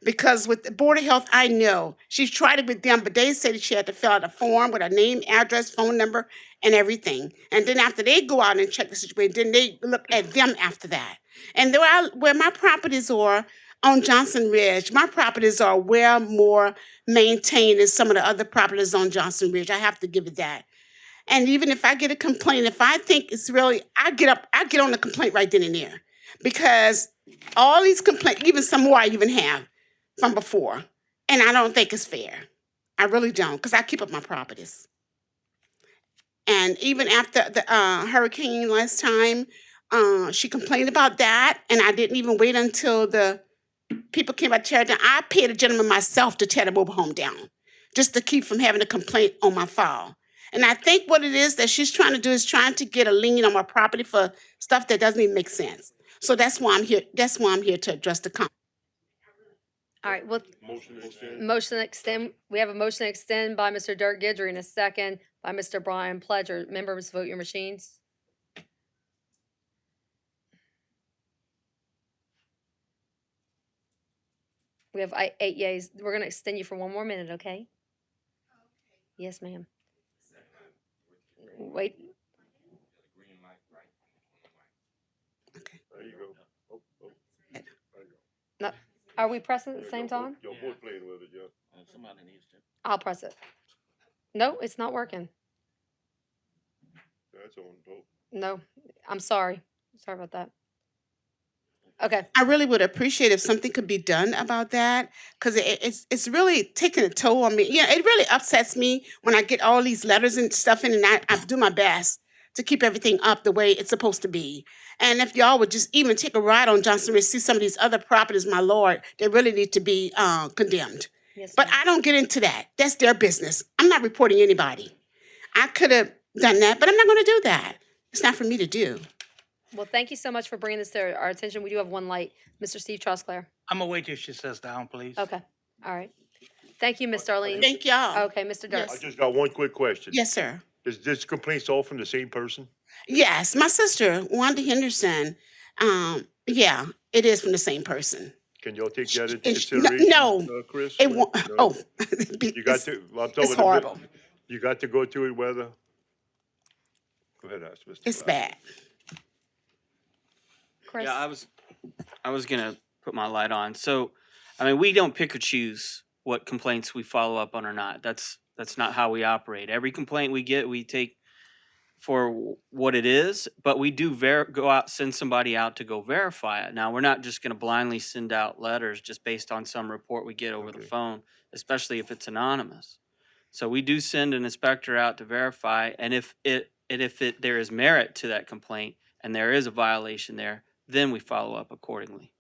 Because with the Board of Health, I know she's tried it with them, but they said she had to fill out a form with her name, address, phone number, and everything. And then after they go out and check the situation, then they look at them after that. And where my properties are on Johnson Ridge, my properties are well more maintained than some of the other properties on Johnson Ridge. I have to give it that. And even if I get a complaint, if I think it's really, I get on the complaint right then and there. Because all these complaints, even some more I even have from before. And I don't think it's fair. I really don't, because I keep up my properties. And even after the hurricane last time, she complained about that, and I didn't even wait until the people came by to tear it down. I paid a gentleman myself to tear the mobile home down, just to keep from having a complaint on my file. And I think what it is that she's trying to do is trying to get a lien on my property for stuff that doesn't even make sense. So that's why I'm here. That's why I'm here to address the council. All right, well, Motion to extend. motion to extend, we have a motion to extend by Mr. Dirk Gidry and a second by Mr. Brian Pledger. Members, vote your machines. We have 8 yeas. We're going to extend you for one more minute, okay? Yes, ma'am. Wait, There you go. Oh, oh. There you no, are we pressing at the same go. time? You're both playing with it, yeah. Somebody needs to. I'll press it. No, it's not working. That's on both. No, I'm sorry. Sorry about that. Okay. I really would appreciate if something could be done about that, because it's really taking a toll on me. Yeah, it really upsets me when I get all these letters and stuff in, and I do my best to keep everything up the way it's supposed to be. And if y'all would just even take a ride on Johnson Ridge, see some of these other properties, my lord, they really need to be condemned. Yes, But ma'am. I don't get into that. That's their business. I'm not reporting anybody. I could have done that, but I'm not going to do that. It's not for me to do. Well, thank you so much for bringing this to our attention. We do have one light. Mr. Steve Trosclair. I'm gonna wait till she sits down, please. Okay. All right. Thank you, Ms. Darlene. Thank y'all. Okay, Mr. Dirk. I just got one quick question. Yes, sir. Is this complaints all from the same person? Yes, my sister, Wanda Henderson. Yeah, it is from the same person. Can y'all take that into It's- consideration, no, Chris? It won't. No? Oh, You got to, well, I'm talking it's about, horrible. you got to go through it whether, go ahead, ask Mr. It's Brown. bad. Chris. Yeah, I was gonna put my light on. So, I mean, we don't pick or choose what complaints we follow up on or not. That's not how we operate. Every complaint we get, we take what it is, but we do go out, send somebody out to go verify it. Now, we're not just going to blindly send out letters just based on some report we get over the phone, especially if it's anonymous. So we do send an inspector out to verify, and if there is merit to that complaint and there is a violation there, then we follow up accordingly.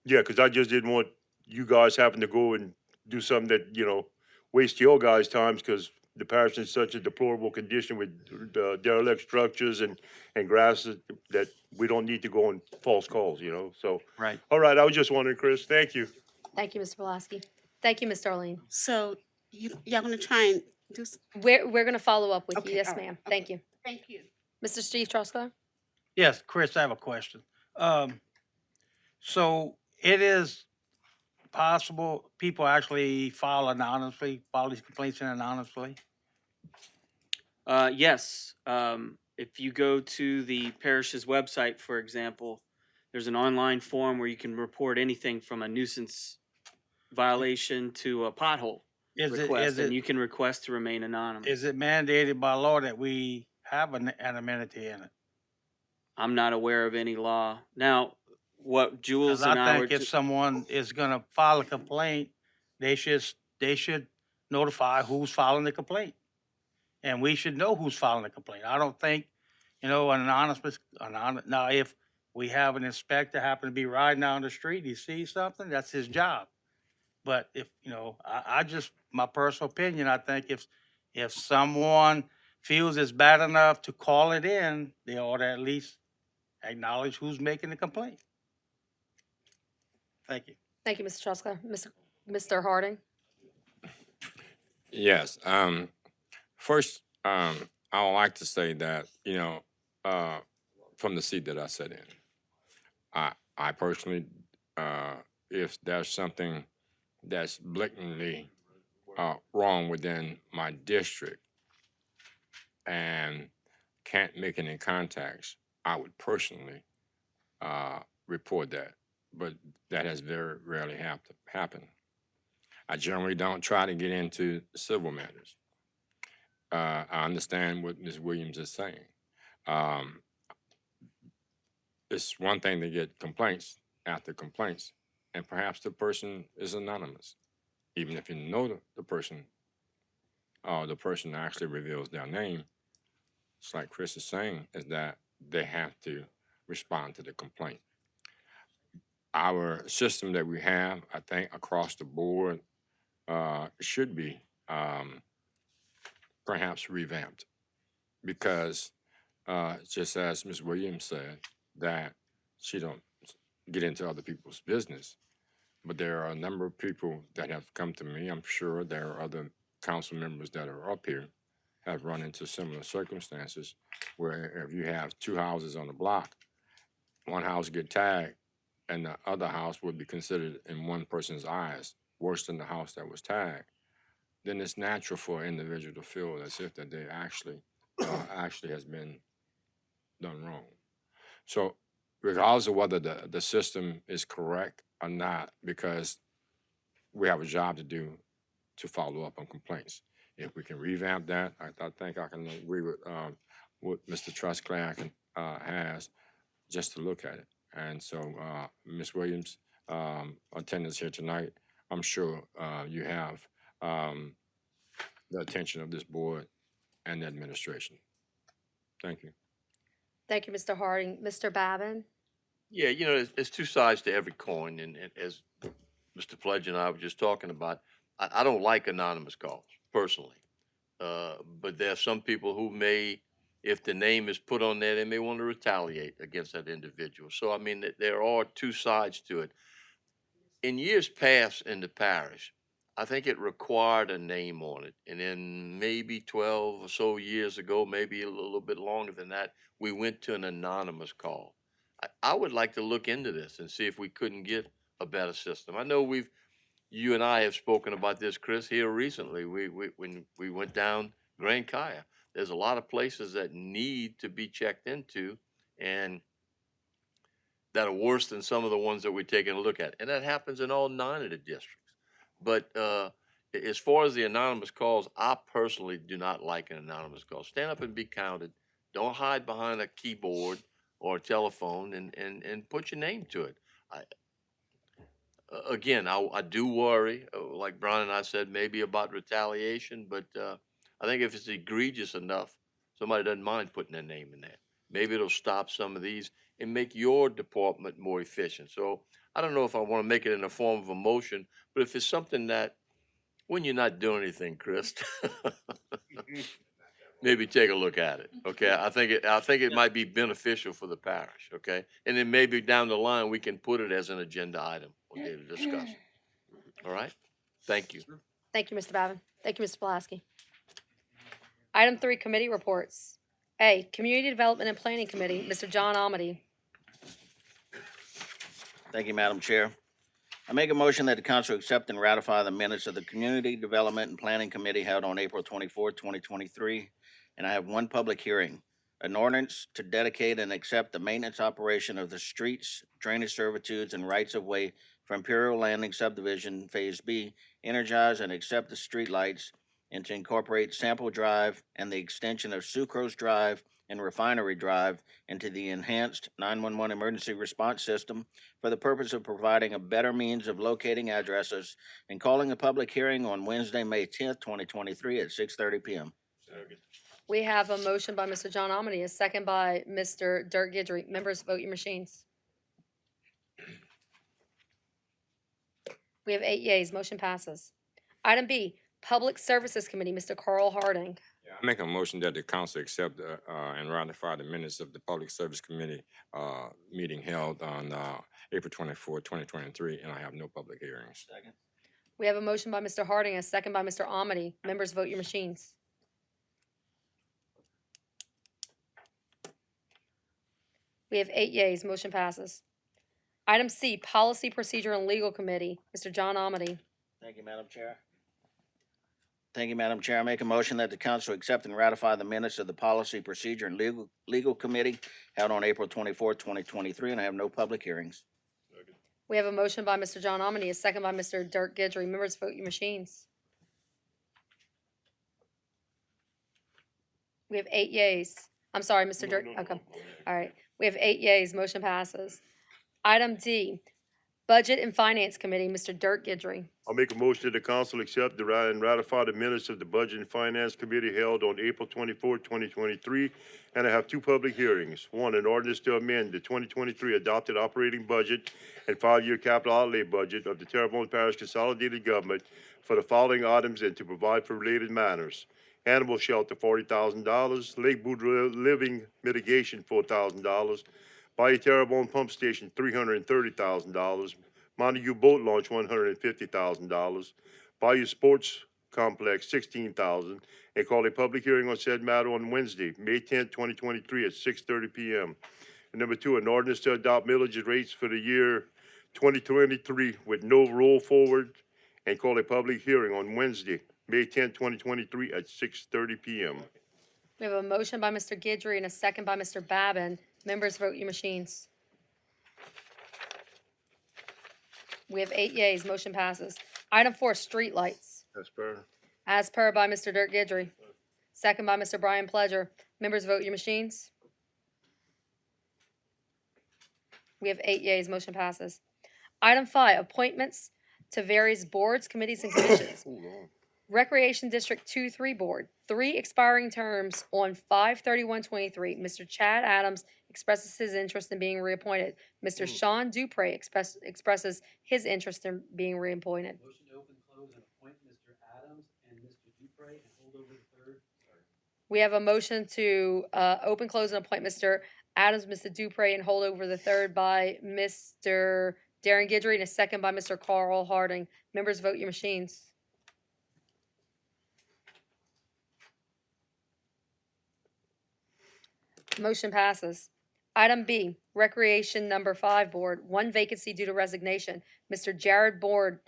Yeah, because I just didn't want you guys having to go and do something that, you know, waste your guys' times, because the parish is in such a deplorable condition with derelict structures and grasses that we don't need to go on false calls, you know, so. Right. All right, I was just wondering, Chris, thank you. Thank you, Mr. Pulaski. Thank you, Ms. Darlene. So y'all gonna try and do, We're gonna follow up with you. Okay, Yes, all right, ma'am. okay. Thank you. thank you. Mr. Steve Truscott? Yes, Chris, I have a question. So it is possible people actually file these complaints in anonymously? Yes. If you go to the parish's website, for example, there's an online form where you can report anything from a nuisance violation to a pothole request, and you can request to remain anonymous. Is it mandated by law that we have an anonymity in it? I'm not aware of any law. Now, what Jules 'Cause and I I were think if someone is gonna file a complaint, they should notify who's filing the complaint. And we should know who's filing the complaint. I don't think, now if we have an inspector happen to be riding down the street, he sees something, that's his job. But if, I just, my personal opinion, I think if someone feels it's bad enough to call it in, they ought to at least acknowledge who's making the complaint. Thank you. Thank you, Mr. Truscott. Mr. Harding? Yes. First, I would like to say that, from the seat that I sit in, I personally, if there's something that's blatantly wrong within my district and can't make any contacts, I would personally report that. But that has very rarely happened. I generally don't try to get into civil matters. I understand what Ms. Williams is saying. It's one thing to get complaints after complaints, and perhaps the person is anonymous. Even if you know the person, or the person actually reveals their name, it's like Chris is saying, is that they have to respond to the complaint. Our system that we have, I think, across the board, should be perhaps revamped, because just as Ms. Williams said, that she don't get into other people's business, but there are a number of people that have come to me. I'm sure there are other council members that are up here have run into similar circumstances where if you have two houses on the block, one house get tagged and the other house would be considered in one person's eyes worse than the house that was tagged, then it's natural for an individual to feel as if that they actually has been done wrong. So regardless of whether the system is correct or not, because we have a job to do to follow up on complaints. If we can revamp that, I think I can agree with what Mr. Truscott has, just to look at it. And so, Ms. Williams, attendance here tonight, I'm sure you have the attention of this board and the administration. Thank you. Thank you, Mr. Harding. Mr. Babin? Yeah, there's two sides to every coin, and as Mr. Pledge and I were just talking about, I don't like anonymous calls personally, but there are some people who may, if the name is put on there, they may want to retaliate against that individual. So I mean, there are two sides to it. In years past in the parish, I think it required a name on it, and then maybe 12 or so years ago, maybe a little bit longer than that, we went to an anonymous call. I would like to look into this and see if we couldn't get a better system. I know you and I have spoken about this, Chris, here recently. When we went down Grand Kaya, there's a lot of places that need to be checked into and that are worse than some of the ones that we're taking a look at. And that happens in all 9 of the districts. But as far as the anonymous calls, I personally do not like an anonymous call. Stand up and be counted. Don't hide behind a keyboard or a telephone and put your name to it. Again, I do worry, like Brian and I said, maybe about retaliation, but I think if it's egregious enough, somebody doesn't mind putting their name in there. Maybe it'll stop some of these and make your department more efficient. So I don't know if I want to make it in the form of a motion, but if it's something that, when you're not doing anything, Chris, maybe take a look at it. Okay, I think it might be beneficial for the parish. Okay, and then maybe down the line we can put it as an agenda item. Okay, to discuss. All right. Thank you. Thank you, Mr. Bavin. Thank you, Mr. Pulaski. Item 3, committee reports. A, Community Development and Planning Committee, Mr. John Amity. Thank you, Madam Chair. I make a motion that the council accept and ratify the minutes of the Community Development and Planning Committee held on April 24th, 2023, and I have one public hearing. An ordinance to dedicate and accept the maintenance operation of the streets, drainage servitudes, and rights-of-way for Imperial Landing Subdivision Phase B, energize and accept the streetlights, and to incorporate Sample Drive and the extension of Sucrose Drive and Refinery Drive into the enhanced 911 emergency response system for the purpose of providing a better means of locating addresses and calling a public hearing on Wednesday, May 10th, 2023 at 6:30 p.m. We have a motion by Mr. John Amity, a second by Mr. Dirk Gidry. Members, vote your machines. We have 8 yeas. Motion passes. Item B, Public Services Committee, Mr. Carl Harding. I make a motion that the council accept and ratify the minutes of the Public Service Committee meeting held on April 24, 2023, and I have no public hearings. Second. We have a motion by Mr. Harding, a second by Mr. Amity. Members, vote your machines. We have 8 yeas. Motion passes. Item C, Policy, Procedure, and Legal Committee, Mr. John Amity. Thank you, Madam Chair. Thank you, Madam Chair. I make a motion that the council accept and ratify the minutes of the Policy, Procedure, and Legal Committee held on April 24th, 2023, and I have no public hearings. We have a motion by Mr. John Amity, a second by Mr. Dirk Gidry. Members, vote your machines. We have 8 yeas. I'm sorry, Mr. Dirk. Okay. All right. We have 8 yeas. Motion passes. Item D, Budget and Finance Committee, Mr. Dirk Gidry. I'll make a motion that the council accept and ratify the minutes of the Budget and Finance Committee held on April 24th, 2023, and I have 2 public hearings. One, an ordinance to amend the 2023 adopted operating budget and 5-year capital outlay budget of the Terrebonne Parish Consolidated Government for the following items and to provide for related matters. Animal shelter, $40,000. Lake Boudreaux Living Mitigation, $4,000. Bayou Terrebonne Pump Station, $330,000. Montague Boat Launch, $150,000. Bayou Sports Complex, $16,000. And call a public hearing on said matter on Wednesday, May 10th, 2023 at 6:30 p.m. And number 2, an ordinance to adopt millage rates for the year 2023 with no roll forward and call a public hearing on Wednesday, May 10th, 2023 at 6:30 p.m. We have a motion by Mr. Gidry and a second by Mr. Babin. Members, vote your machines. We have 8 yeas. Motion passes. Item 4, streetlights. As per by Mr. Dirk Gidry. Second by Mr. Brian Pledger. Members, vote your machines. We have 8 yeas. Motion passes. Item 5, appointments to various boards, committees, and commissions. Recreation District 2-3 Board, 3 expiring terms on 5/31/23. Mr. Chad Adams expresses his interest in being reappointed. Mr. Sean Dupre expresses his interest in being reappointed. Motion to open, close, and appoint Mr. Adams and Mr. Dupre and hold over the third. We have a motion to open, close, and appoint Mr. Adams, Mr. Dupre, and hold over the third by Mr. Darren Gidry, and a second by Mr. Carl Harding. Members, vote your machines. Motion passes. Item B, Recreation Number 5 Board, 1 vacancy due to resignation. Mr. Jared Bourne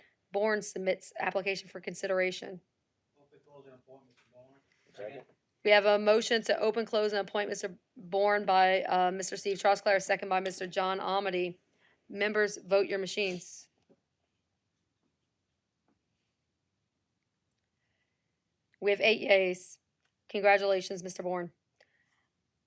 submits application for consideration. Open, close, and appoint Mr. Bourne. Second. We have a motion to open, close, and appoint Mr. Bourne by Mr. Steve Trosclair, second by Mr. John Amity. Members, vote your machines. We have 8 yeas. Congratulations, Mr. Bourne.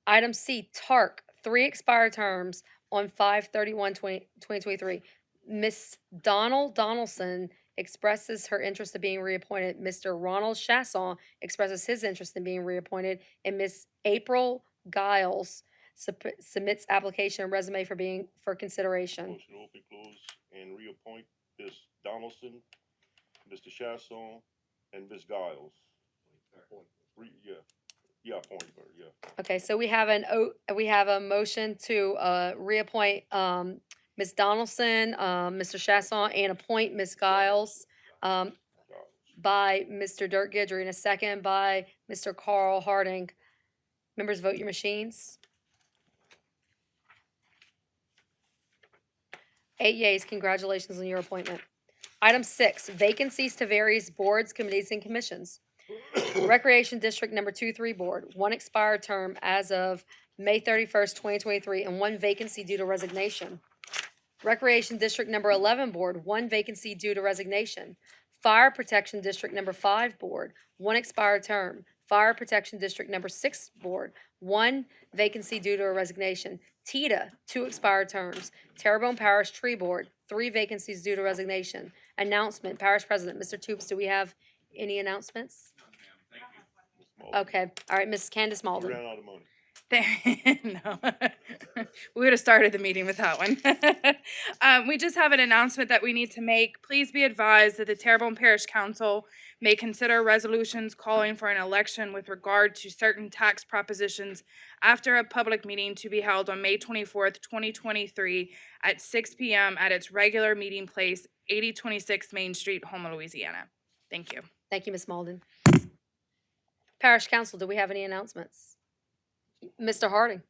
Item C, TARC, 3 expired terms on 5/31/2023. Ms. Donaldson expresses her interest in being reappointed. Mr. Ronald Chasson expresses his interest in being reappointed. And Ms. April Giles submits application and resume for consideration. Motion to open, close, and reappoint Ms. Donaldson, Mr. Chasson, and Ms. Giles. Appoint her, yeah. Okay, so we have a motion to reappoint Ms. Donaldson, Mr. Chasson, and appoint Ms. Giles by Mr. Dirk Gidry, and a second by Mr. Carl Harding. Members, vote your machines. 8 yeas. Congratulations on your appointment. Item 6, vacancies to various boards, committees, and commissions. Recreation District Number 23 Board, 1 expired term as of May 31st, 2023, and 1 vacancy due to resignation. Recreation District Number 11 Board, 1 vacancy due to resignation. Fire Protection District Number 5 Board, 1 expired term. Fire Protection District Number 6 Board, 1 vacancy due to a resignation. TITA, 2 expired terms. Terrebonne Parish Tree Board, 3 vacancies due to resignation. Announcement, Parish President, Mr. Toops, do we have any announcements? Okay, all right, Mrs. Candace Malden. Ran out of money. No, we would have started the meeting with that one. We just have an announcement that we need to make. Please be advised that the Terrebonne Parish Council may consider resolutions calling for an election with regard to certain tax propositions after a public meeting to be held on May 24th, 2023 at 6 p.m. at its regular meeting place, 8026 Main Street, Houma, Louisiana. Thank you. Thank you, Ms. Malden. Parish Council, do we have any announcements? Mr. Harding.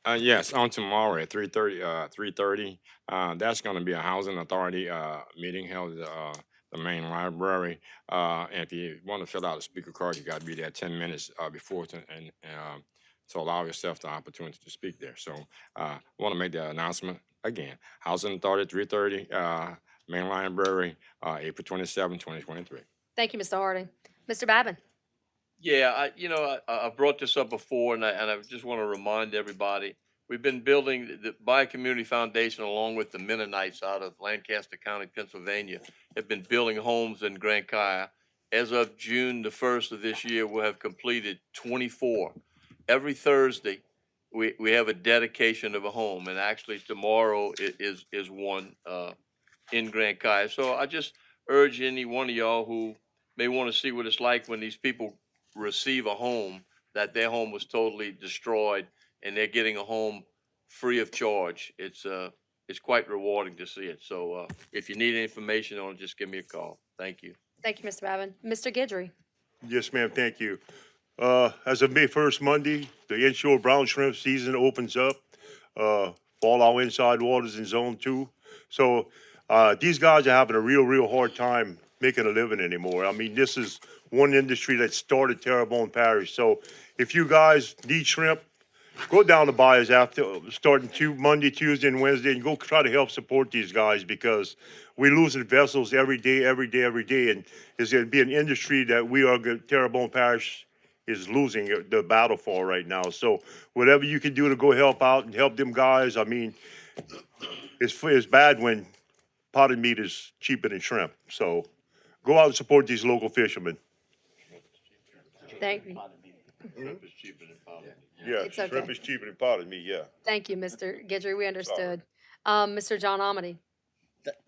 Yes, on tomorrow at 3:30, that's gonna be a housing authority, meeting held at, the main library. And if you want to fill out a speaker card, you gotta be there 10 minutes, before to allow yourself the opportunity to speak there. So, want to make that announcement again. Housing authority, 3:30, main library, April 27, 2023. Thank you, Mr. Harding. Mr. Babin. Yeah, I brought this up before, and I just want to remind everybody, we've been building, the Bio Community Foundation, along with the Mennonites out of Lancaster County, Pennsylvania, have been building homes in Grand Kaya. As of June the 1st of this year, we'll have completed 24. Every Thursday, we have a dedication of a home, and actually tomorrow is one in Grand Kaya. So I just urge any one of y'all who may want to see what it's like when these people receive a home, that their home was totally destroyed and they're getting a home free of charge. It's quite rewarding to see it. So if you need any information on it, just give me a call. Thank you. Thank you, Mr. Babin. Mr. Gidry. Yes, ma'am, thank you. As of May 1st, Monday, the inshore brown shrimp season opens up for all our inside waters in Zone 2. So these guys are having a real hard time making a living anymore. I mean, this is one industry that started Terrebonne Parish. So if you guys need shrimp, go down to Buyers after starting Monday, Tuesday, and Wednesday, and go try to help support these guys, because we're losing vessels every day, and it's going to be an industry that Terrebonne Parish is losing the battle for right now. So whatever you can do to go help out and help them guys. I mean, it's bad when potted meat is cheaper than shrimp. So go out and support these local fishermen. Thank you. Shrimp is cheaper than potted meat. Yeah, It's okay. shrimp is cheaper than potted meat, yeah. Thank you, Mr. Gidry. We understood. Mr. John Amity.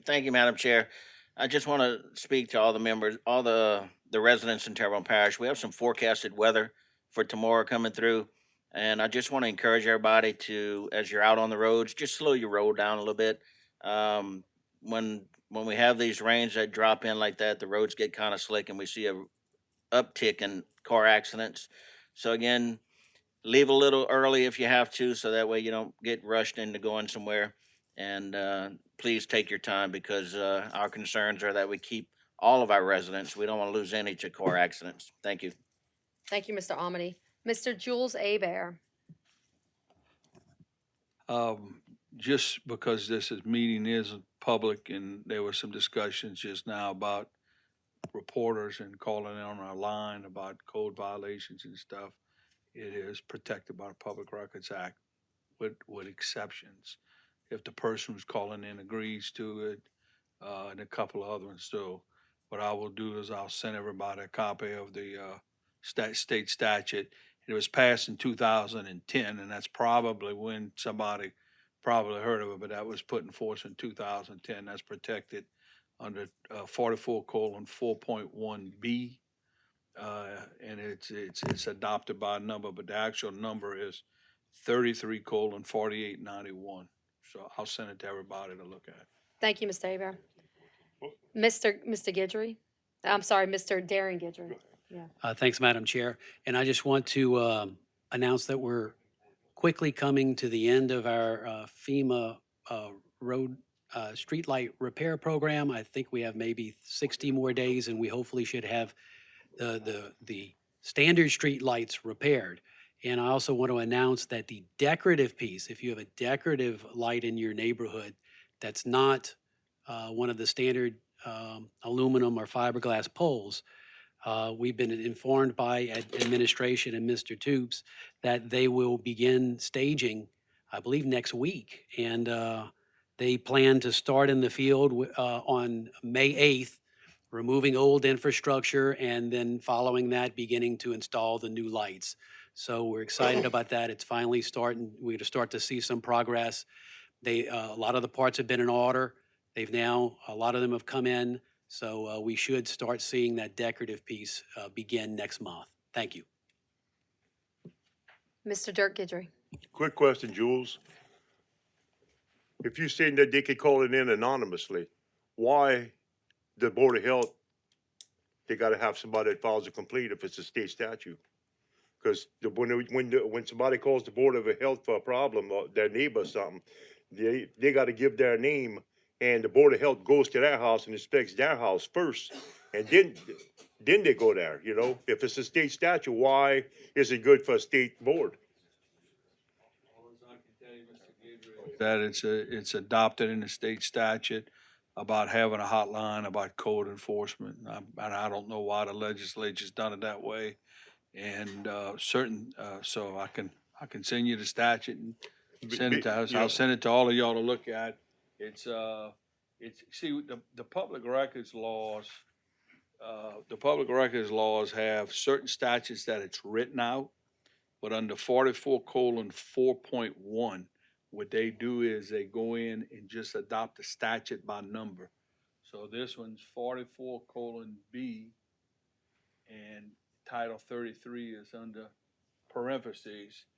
Thank you, Madam Chair. I just want to speak to all the members, all the residents in Terrebonne Parish. We have some forecasted weather for tomorrow coming through. And I just want to encourage everybody to, as you're out on the roads, just slow your road down a little bit. When we have these rains that drop in like that, the roads get kind of slick and we see a uptick in car accidents. So again, leave a little early if you have to, so that way you don't get rushed into going somewhere. And please take your time, because our concerns are that we keep all of our residents. We don't want to lose any to car accidents. Thank you. Thank you, Mr. Amity. Mr. Jules Abear. Just because meeting is public, and there were some discussions just now about reporters and calling on our line about code violations and stuff. it is protected by the Public Records Act with exceptions. If the person who's calling in agrees to it, and a couple of other ones too. What I will do is I'll send everybody a copy of the state statute. It was passed in 2010, and that's probably when somebody probably heard of it, but that was put in force in 2010. That's protected under 44:4.1B. And it's adopted by a number, but the actual number is 33:4891. So I'll send it to everybody to look at. Thank you, Mr. Abear. Mr. Guidry? I'm sorry, Mr. Darren Guidry. Yeah. Thanks, Madam Chair. And I just want to announce that we're quickly coming to the end of our FEMA road streetlight repair program. I think we have maybe 60 more days, and we hopefully should have the standard street lights repaired. And I also want to announce that the decorative piece, if you have a decorative light in your neighborhood that's not one of the standard aluminum or fiberglass poles, we've been informed by administration and Mr. Toops that they will begin staging, I believe, next week. And they plan to start in the field on May 8th, removing old infrastructure, and then following that, beginning to install the new lights. So we're excited about that. It's finally starting. We're going to start to see some progress. A lot of the parts have been in order. A lot of them have come in. So we should start seeing that decorative piece begin next month. Thank you. Mr. Dirk Guidry. Quick question, Jules. If you're saying that they could call it in anonymously, why the Board of Health, they gotta have somebody that files a complaint if it's a state statute? Because when somebody calls the Board of Health for a problem, or their neighbor or something, they gotta give their name, and the Board of Health goes to their house and inspects their house first, and then they go there, you know? If it's a state statute, why is it good for a state board? That it's adopted in the state statute about having a hotline about code enforcement. And I don't know why the legislature's done it that way. And so I can send you the statute and send it to us. I'll send it to all of y'all to look at. It's see, the public records laws, have certain statutes that it's written out, but under 44:4.1, what they do is they go in and just adopt the statute by number. So this one's 44:B, and Title 33 is under parentheses,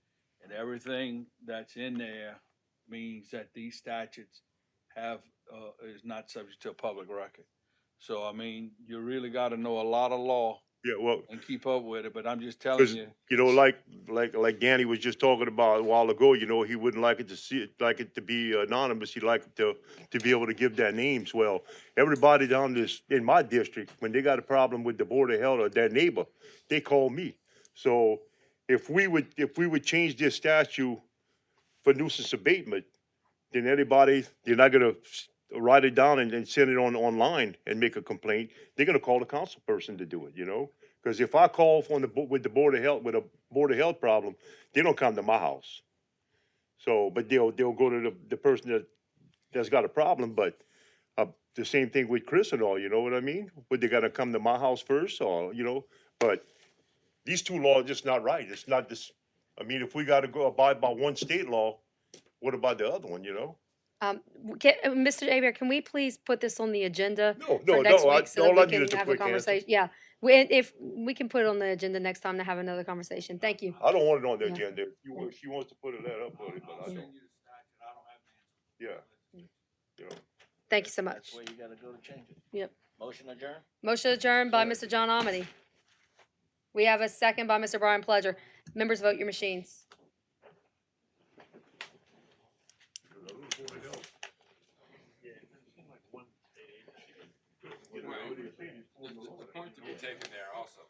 and everything that's in there means that these statutes is not subject to a public record. So, I mean, you really got to know a lot of law. Yeah, well, and keep up with it, but I'm just telling because you. you know, like Danny was just talking about a while ago, you know, he wouldn't like it to be anonymous. He'd like it to be able to give their names. Well, everybody down in my district, when they got a problem with the Board of Health or their neighbor, they call me. So if we would change this statute for nuisance abatement, then they're not gonna write it down and send it online and make a complaint. They're gonna call the council person to do it, you know? Because if I call with the Board of Health, with a Board of Health problem, they don't come to my house. So, but they'll go to the person that's got a problem, but the same thing with Chris and all, you know what I mean? But they gotta come to my house first, or, you know? But these two laws are just not right. It's not this, I mean, if we gotta go abide by one state law, what about the other one, you know? Mr. Abear, can we please put this on the agenda No, for next week so all that I we need can is a have a quick answer. conversation? Yeah, if we can put it on the agenda next time to have another conversation. Thank you. I don't want it on the Yeah. agenda. If she wants to put it up, put it, but I don't. Yeah. You know. Thank you so much. That's where you gotta go to change it. Yep. Motion adjourned? Motion adjourned by Mr. John Amity. We have a second by Mr. Brian Pledger. Members, vote your machines. There's a point to be taken there also.